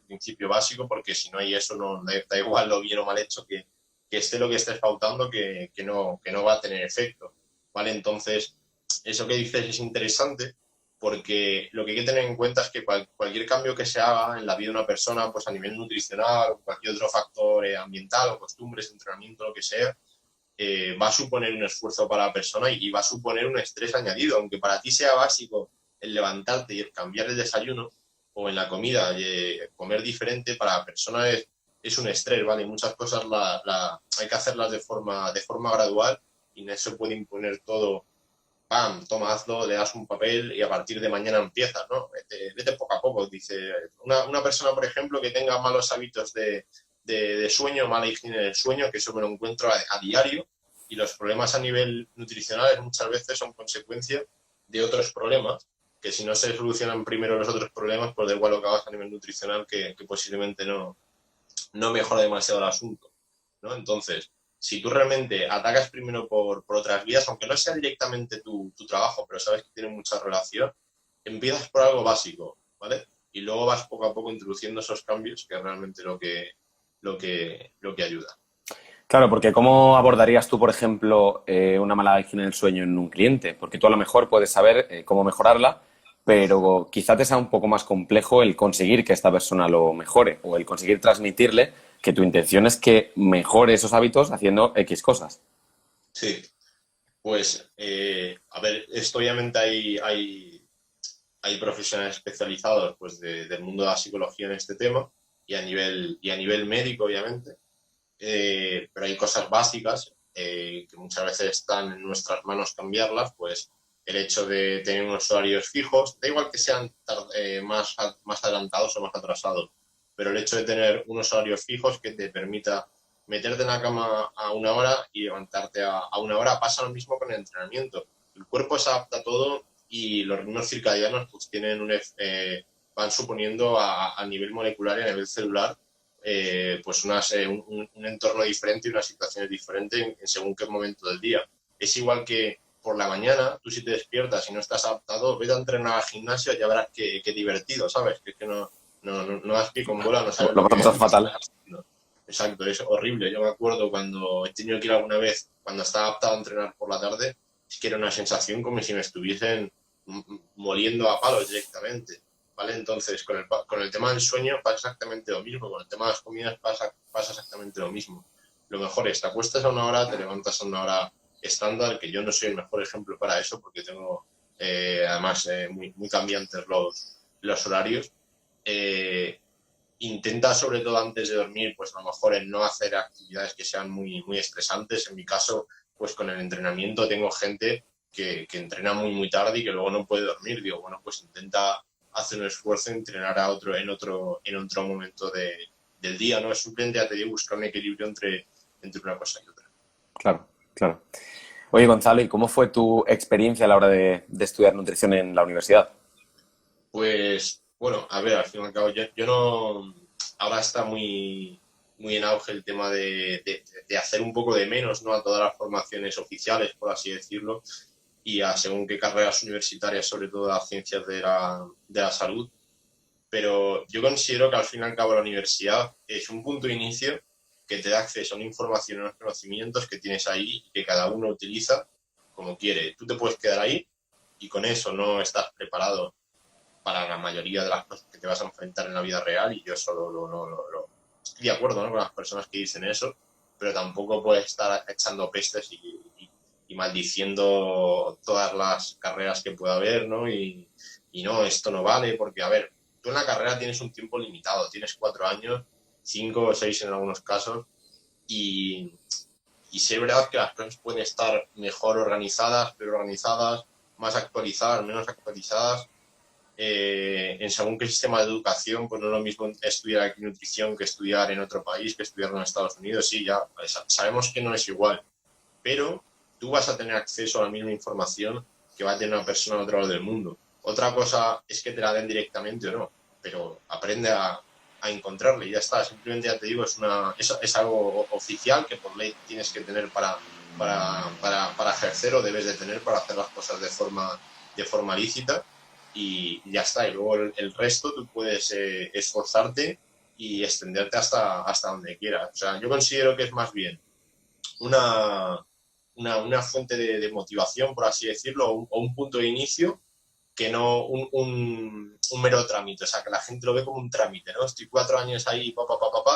principio básico, porque si no hay eso, no da igual lo bien o mal hecho que esté lo que estés pautando, que no va a tener efecto, ¿vale? Entonces, eso que dices es interesante porque lo que hay que tener en cuenta es que cualquier cambio que se haga en la vida de una persona, pues a nivel nutricional o cualquier otro factor ambiental o costumbres, entrenamiento, lo que sea, va a suponer un esfuerzo para la persona y va a suponer un estrés añadido, aunque para ti sea básico el levantarte y el cambiar el desayuno o en la comida comer diferente, para la persona es un estrés, ¿vale? Muchas cosas hay que hacerlas de forma gradual y no se puede imponer todo, pam, toma, hazlo, le das un papel y a partir de mañana empiezas, ¿no? Vete poco a poco, dice. Una persona, por ejemplo, que tenga malos hábitos de sueño, mala higiene del sueño, que eso me lo encuentro a diario, y los problemas a nivel nutricional muchas veces son consecuencia de otros problemas, que si no se solucionan primero los otros problemas, pues da igual lo que hagas a nivel nutricional, que posiblemente no mejora demasiado el asunto, ¿no? Entonces, si tú realmente atacas primero por otras vías, aunque no sea directamente tu trabajo, pero sabes que tiene mucha relación, empiezas por algo básico, ¿vale? Y luego vas poco a poco introduciendo esos cambios, que es realmente lo que ayuda. Claro, porque ¿cómo abordarías tú, por ejemplo, una mala higiene del sueño en un cliente? Porque tú a lo mejor puedes saber cómo mejorarla, pero quizá te sea un poco más complejo el conseguir que esta persona lo mejore o el conseguir transmitirle que tu intención es que mejore esos hábitos haciendo X cosas. Sí, pues, a ver, esto obviamente hay profesionales especializados pues, del mundo de la psicología en este tema y a nivel médico, obviamente. Pero hay cosas básicas que muchas veces están en nuestras manos cambiarlas, pues el hecho de tener unos horarios fijos, da igual que sean más adelantados o más atrasados, pero el hecho de tener unos horarios fijos que te permita meterte en la cama a una hora y levantarte a una hora, pasa lo mismo con el entrenamiento. El cuerpo se adapta a todo y los ritmos circadianos pues van suponiendo a nivel molecular y a nivel celular pues un entorno diferente y unas situaciones diferentes según qué momento del día. Es igual que por la mañana, tú si te despiertas y no estás adaptado, vete a entrenar al gimnasio y ya verás qué divertido, ¿sabes? Que no vas pie con bola, no sabes Lo lo que pasas fatal. estás haciendo. exacto, es horrible. Yo me acuerdo cuando he tenido que ir alguna vez, cuando estaba adaptado a entrenar por la tarde, es que era una sensación como si me estuviesen moliendo a palos directamente, ¿vale? Entonces, con el tema del sueño pasa exactamente lo mismo, con el tema de las comidas pasa exactamente lo mismo. Lo mejor es, te acuestas a una hora, te levantas a una hora estándar, que yo no soy el mejor ejemplo para eso, porque tengo además muy cambiantes los horarios. Eh, Intenta, sobre todo antes de dormir, pues a lo mejor en no hacer actividades que sean muy estresantes. En mi caso, pues con el entrenamiento tengo gente que entrena muy tarde y que luego no puede dormir. Digo, bueno, pues intenta hacer un esfuerzo, entrenar en otro momento del día, ¿no? Es simplemente, ya te digo, buscar un equilibrio entre una cosa y otra. Claro, claro. Oye, Gonzalo, ¿y cómo fue tu experiencia a la hora de estudiar nutrición en la universidad? Pues, bueno, a ver, al fin y al cabo, yo no. Ahora está muy en auge el tema de hacer un poco de menos, ¿no? A todas las formaciones oficiales, por así decirlo, y a según qué carreras universitarias, sobre todo a ciencias de la salud. Pero yo considero que al fin y al cabo la universidad es un punto de inicio que te da acceso a una información y unos conocimientos que tienes ahí y que cada uno utiliza como quiere. Tú te puedes quedar ahí y con eso no estás preparado para la mayoría de las cosas que te vas a enfrentar en la vida real, y yo eso estoy de acuerdo, ¿no?, con las personas que dicen eso, pero tampoco puedes estar echando pestes y maldiciendo todas las carreras que pueda haber, ¿no? Y no, esto no vale, porque, a ver, tú en la carrera tienes un tiempo limitado, tienes 4 años, 5 o 6 en algunos casos, y, y sí es verdad que las cosas pueden estar mejor organizadas, peor organizadas, más actualizadas, menos actualizadas, en según qué sistema de educación, pues no es lo mismo estudiar aquí nutrición que estudiar en otro país, que estudiar en Estados Unidos. Sí, ya sabemos que no es igual, pero tú vas a tener acceso a la misma información que va a tener una persona al otro lado del mundo. Otra cosa es que te la den directamente o no, pero aprende a encontrarla y ya está. Simplemente, ya te digo, es algo oficial que por ley tienes que tener para ejercer, o debes de tener para hacer las cosas de forma lícita, y ya está. Y luego el resto tú puedes esforzarte y extenderte hasta donde quieras. O sea, yo considero que es más bien una, una fuente de motivación, por así decirlo, o un punto de inicio, que no un mero trámite. O sea, que la gente lo ve como un trámite, ¿no? Estoy 4 años ahí,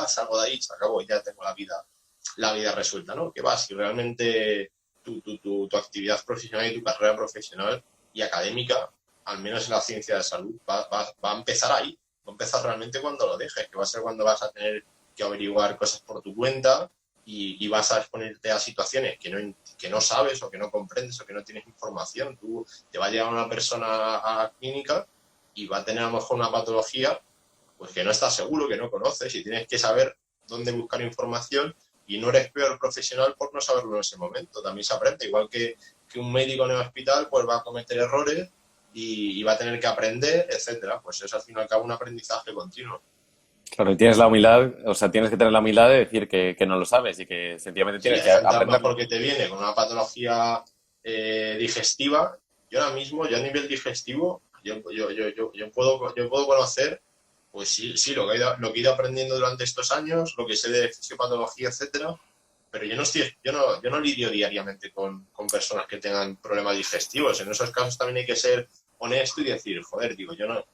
salgo de ahí, se acabó, ya tengo la vida resuelta, ¿no? Que vas, si realmente tu actividad profesional y tu carrera profesional y académica, al menos en la ciencia de salud, va a empezar ahí. Va a empezar realmente cuando lo dejes, que va a ser cuando vas a tener que averiguar cosas por tu cuenta, y vas a exponerte a situaciones que no sabes o que no comprendes o que no tienes información. Te va a llegar una persona a la clínica y va a tener a lo mejor una patología, pues que no estás seguro, que no conoces, y tienes que saber dónde buscar información, y no eres peor profesional por no saberlo en ese momento. También se aprende, igual que un médico en el hospital pues va a cometer errores y va a tener que aprender, etcétera. Pues es al fin y al cabo un aprendizaje continuo. Claro, y tienes la humildad, o sea, tienes que tener la humildad de decir que no lo sabes y que sencillamente Sí, tienes hay que gente a lo aprenderlo. mejor que te viene con una patología digestiva. Yo ahora mismo, yo a nivel digestivo, yo puedo conocer, pues sí, sí, lo que he ido aprendiendo durante estos años, lo que sé de fisiopatología, etcétera, pero yo no lidio diariamente con personas que tengan problemas digestivos. En esos casos también hay que ser honesto y decir, joder, digo, yo no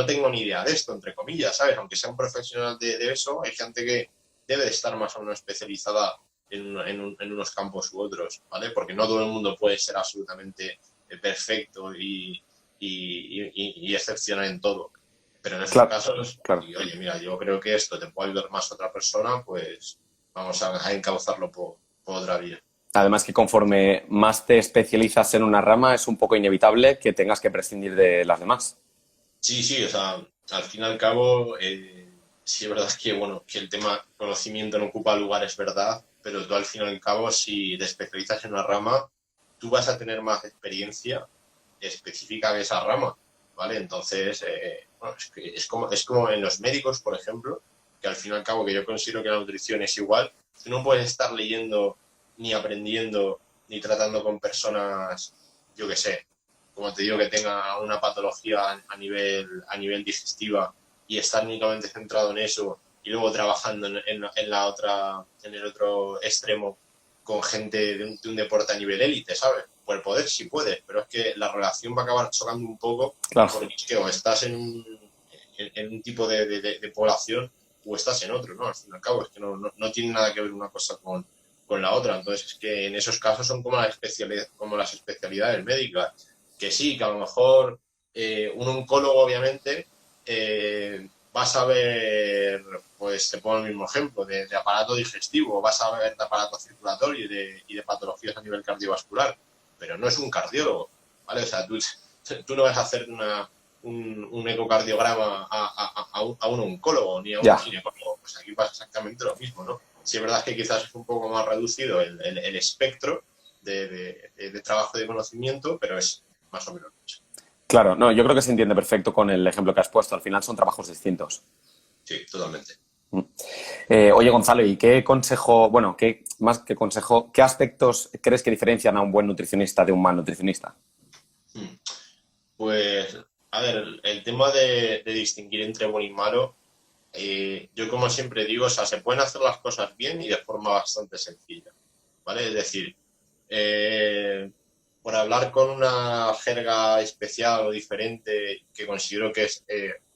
tengo ni idea de esto, entre comillas, ¿sabes? Aunque sea un profesional de eso, hay gente que debe de estar más o menos especializada en unos campos u otros, ¿vale? Porque no todo el mundo puede ser absolutamente perfecto y excepcional en todo. Pero en esos Claro, casos, claro. y, oye, mira, yo creo que esto te puede ayudar más a otra persona, pues vamos a encauzarlo por otra vía. Además que conforme más te especializas en una rama, es un poco inevitable que tengas que prescindir de las demás. Sí, sí, o sea, al fin y al cabo, sí es verdad que, bueno, que el tema conocimiento no ocupa lugar, es verdad, pero tú al fin y al cabo, si te especializas en una rama, tú vas a tener más experiencia específica de esa rama, ¿vale? Entonces, bueno, es como en los médicos, por ejemplo, que al fin y al cabo, que yo considero que la nutrición es igual. Tú no puedes estar leyendo, ni aprendiendo, ni tratando con personas, yo qué sé, como te digo, que tenga una patología a nivel digestiva, y estar únicamente centrado en eso, y luego trabajando en el otro extremo con gente de un deporte a nivel élite, ¿sabes? Por el poder sí puedes, pero es que la relación va a acabar chocando un poco, Claro. porque es que o estás en un tipo de población o estás en otro, ¿no? Al fin y al cabo, es que no tiene nada que ver una cosa con la otra. Entonces, es que en esos casos son como las especialidades médicas, que sí, que a lo mejor un oncólogo, obviamente, vas a ver, pues te pongo el mismo ejemplo, de aparato digestivo, vas a ver de aparato circulatorio y de patologías a nivel cardiovascular, pero no es un cardiólogo, ¿vale? O sea, tú no vas a hacer un ecocardiograma a un oncólogo ni a un Ya. ginecólogo, pues aquí pasa exactamente lo mismo, ¿no? Sí es verdad que quizás es un poco más reducido el espectro de trabajo y de conocimiento, pero es más o menos eso. Claro, no, yo creo que se entiende perfecto con el ejemplo que has puesto. Al final son trabajos distintos. Sí, totalmente. Oye, Gonzalo, ¿y qué consejo, bueno, más que consejo, qué aspectos crees que diferencian a un buen nutricionista de un mal nutricionista? Pues, a ver, el tema de distinguir entre bueno y malo, yo como siempre digo, o sea, se pueden hacer las cosas bien y de forma bastante sencilla, ¿vale? Es decir, eh, por hablar con una jerga especial o diferente, que considero que es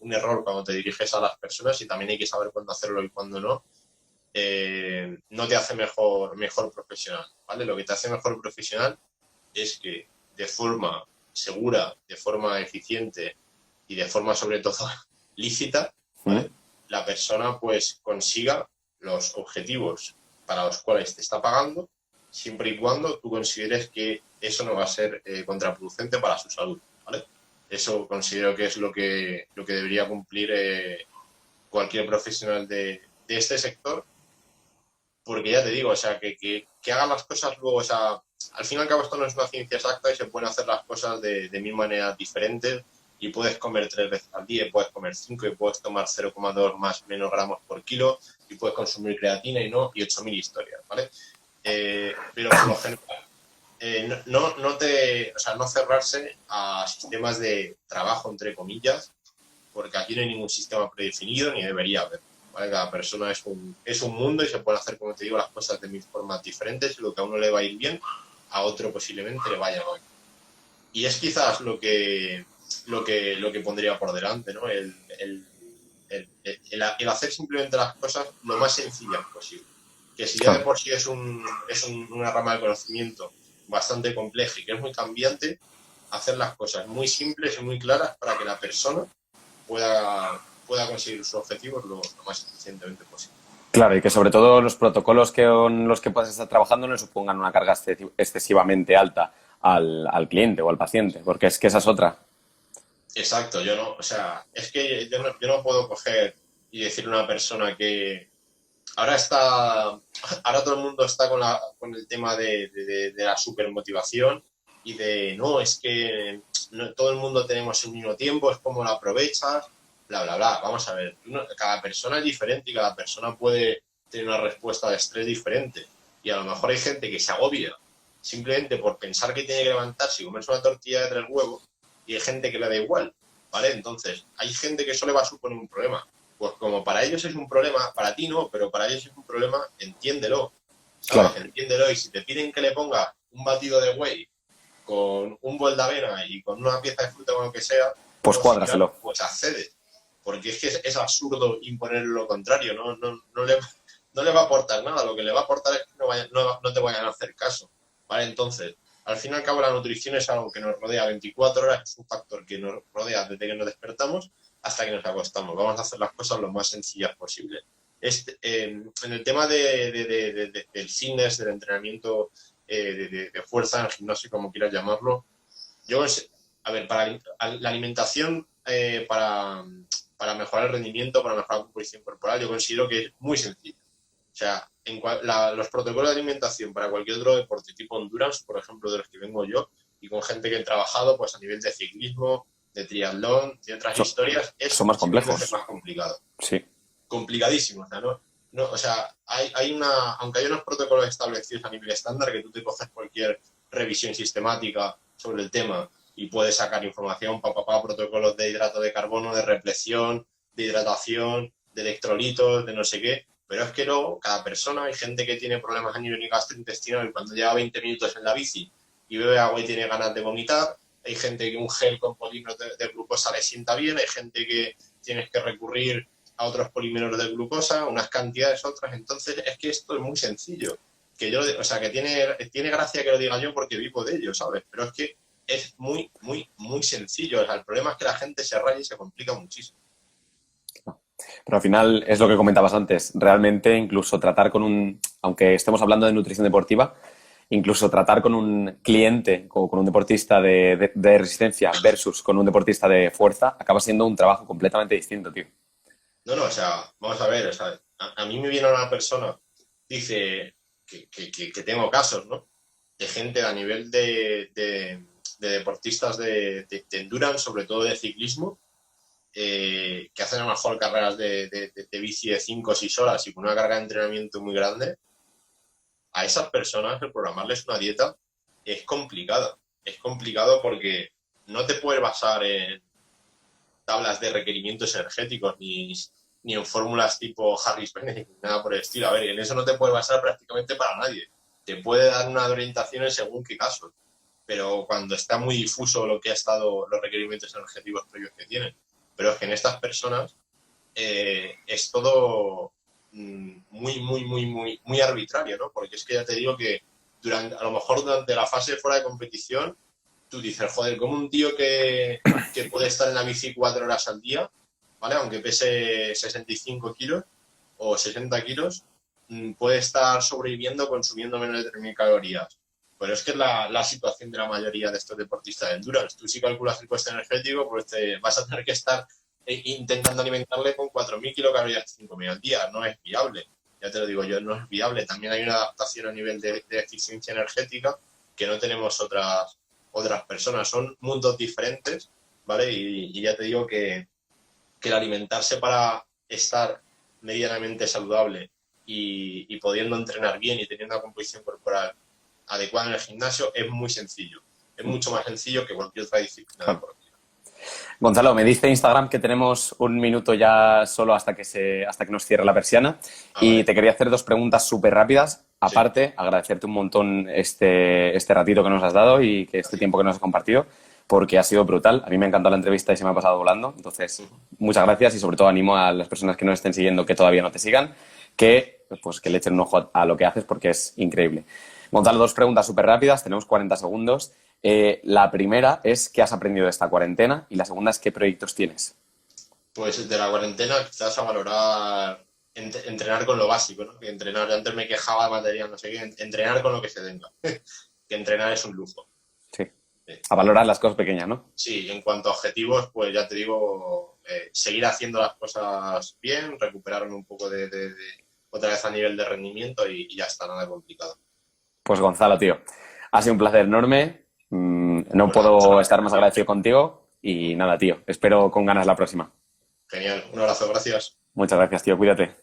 un error cuando te diriges a las personas y también hay que saber cuándo hacerlo y cuándo no, no te hace mejor profesional, ¿vale? Lo que te hace mejor profesional es que de forma segura, de forma eficiente y de forma sobre todo lícita, ¿Mm? ¿vale? La persona pues consiga los objetivos para los cuales te está pagando, siempre y cuando tú consideres que eso no va a ser contraproducente para su salud, ¿vale? Eso considero que es lo que debería cumplir cualquier profesional de este sector, porque ya te digo, o sea, que hagan las cosas luego, o sea, al fin y al cabo esto no es una ciencia exacta y se pueden hacer las cosas de mil maneras diferentes y puedes comer 3 veces al día, y puedes comer 5 y puedes tomar 0,2 más menos gramos por kilo y puedes consumir creatina y 8.000 historias, ¿vale? Pero por lo general, o sea, no cerrarse a sistemas de trabajo, entre comillas, porque aquí no hay ningún sistema predefinido ni debería haber. ¿Vale? Cada persona es un mundo y se pueden hacer, como te digo, las cosas de mil formas diferentes y lo que a uno le va a ir bien, a otro posiblemente le vaya mal. Y es quizás lo que pondría por delante, ¿no? El hacer simplemente las cosas lo más sencillas posible. Que si ya de Claro. por sí una rama de conocimiento bastante compleja y que es muy cambiante, hacer las cosas muy simples y muy claras para que la persona pueda conseguir sus objetivos lo más eficientemente posible. Claro, y que sobre todo los protocolos con los que puedas estar trabajando no le supongan una carga excesivamente alta al cliente o al paciente, porque es que esa es otra. Exacto, yo no, o sea, es que yo no puedo coger y decirle a una persona que ahora ahora todo el mundo está con el tema de la supermotivación y de no, es que no, todo el mundo tenemos el mismo tiempo, es como lo aprovechas, bla, bla, bla. Vamos a ver, cada persona es diferente y cada persona puede tener una respuesta de estrés diferente. Y a lo mejor hay gente que se agobia simplemente por pensar que tiene que levantarse y comerse una tortilla de 3 huevos y hay gente que le da igual, ¿vale? Entonces, hay gente que eso le va a suponer un problema. Pues como para ellos es un problema, para ti no, pero para ellos es un problema, entiéndelo, Claro, ¿sabes? Entiéndelo. Y si te piden que le ponga un batido de whey con un bol de avena y con una pieza de fruta o lo que sea, pues pues sí, claro, cuádraselo. pues accede. Porque es que es absurdo imponer lo contrario, no le va a aportar nada. Lo que le va a aportar es que no te vayan a hacer caso, ¿vale? Entonces, al fin y al cabo, la nutrición es algo que nos rodea 24 horas, es un factor que nos rodea desde que nos despertamos hasta que nos acostamos. Vamos a hacer las cosas lo más sencillas posible. En el tema del fitness, del entrenamiento de fuerza, en el gimnasio, como quieras llamarlo, yo, a ver, para la alimentación, para mejorar el rendimiento, para mejorar la composición corporal, yo considero que es muy sencillo. O sea, los protocolos de alimentación para cualquier otro deporte tipo endurance, por ejemplo, de los que vengo yo, y con gente que he trabajado pues a nivel de ciclismo, de triatlón, de otras Son, historias, son es más 100 veces complejos. más complicado. Sí. Complicadísimo, o sea, o sea, aunque hay unos protocolos establecidos a nivel estándar, que tú te coges cualquier revisión sistemática sobre el tema y puedes sacar información, protocolos de hidrato de carbono, de repleción, de hidratación, de electrolitos, de no sé qué, pero es que luego cada persona, hay gente que tiene problemas a nivel gastrointestinal y cuando lleva 20 minutos en la bici y bebe agua y tiene ganas de vomitar, hay gente que un gel con polímeros de glucosa le sienta bien, hay gente que tienes que recurrir a otros polímeros de glucosa, unas cantidades otras, entonces es que esto es muy sencillo, que yo, o sea, que tiene gracia que lo diga yo porque vivo de ello, ¿sabes? Pero es que es muy, muy, muy sencillo, o sea, el problema es que la gente se raya y se complica muchísimo. Pero al final es lo que comentabas antes. Realmente incluso tratar con aunque estemos hablando de nutrición deportiva, incluso tratar con un cliente o con un deportista de resistencia versus con un deportista de fuerza acaba siendo un trabajo completamente distinto, tío. No, no, o sea, vamos a ver, o sea, a mí me viene una persona, dice que tengo casos, ¿no? De gente a nivel de deportistas de endurance, sobre todo de ciclismo, que hacen a lo mejor carreras de bici de 5 o 6 horas y con una carga de entrenamiento muy grande, a esas personas el programarles una dieta es complicado. Es complicado porque no te puedes basar en tablas de requerimientos energéticos ni en fórmulas tipo Harris Benedict, ni nada por el estilo. A ver, en eso no te puedes basar prácticamente para nadie. Te puede dar unas orientaciones según qué casos, pero cuando está muy difuso lo que ha estado los requerimientos energéticos previos que tienen. Pero es que en estas personas es todo muy, muy, muy, muy, muy arbitrario, ¿no? Porque es que ya te digo que a lo mejor durante la fase fuera de competición, tú dices, joder, como un tío que puede estar en la bici 4 horas al día, ¿vale? Aunque pese 65 kilos o 60 kilos, puede estar sobreviviendo consumiendo menos de 3.000 calorías. Pero es que es la situación de la mayoría de estos deportistas de endurance. Tú si calculas el coste energético, pues te vas a tener que estar intentando alimentarle con 4.000 kilocalorías, 5.000 al día. No es viable. Ya te lo digo yo, no es viable. También hay una adaptación a nivel de eficiencia energética que no tenemos otras personas. Son mundos diferentes, ¿vale? Y ya te digo que el alimentarse para estar medianamente saludable y pudiendo entrenar bien y teniendo una composición corporal adecuada en el gimnasio es muy sencillo. Es mucho más sencillo que cualquier otra disciplina deportiva. Gonzalo, me dice Instagram que tenemos un minuto ya solo hasta que nos cierre la persiana y te quería hacer dos preguntas súper rápidas. Aparte, sí, agradecerte un montón este ratito que nos has dado y que este tiempo que nos has compartido, porque ha sido brutal. A mí me ha encantado la entrevista y se me ha pasado volando. Entonces, muchas gracias y sobre todo animo a las personas que nos estén siguiendo que todavía no te sigan, que le echen un ojo a lo que haces porque es increíble. Gonzalo, dos preguntas súper rápidas. Tenemos 40 segundos. La primera es ¿qué has aprendido de esta cuarentena? Y la segunda es ¿qué proyectos tienes? Pues de la cuarentena quizás a valorar entrenar con lo básico, ¿no? Que entrenar, yo antes me quejaba de material, no sé qué, entrenar con lo que se tenga. Que entrenar es un lujo. Sí. A valorar las cosas pequeñas, ¿no? Sí, en cuanto a objetivos, pues ya te digo, seguir haciendo las cosas bien, recuperarme un poco de otra vez a nivel de rendimiento y ya está, nada complicado. Pues Gonzalo, tío, ha sido un placer enorme. No puedo estar más agradecido contigo y nada, tío, espero con ganas la próxima. Genial, un abrazo, gracias. Muchas gracias, tío, cuídate.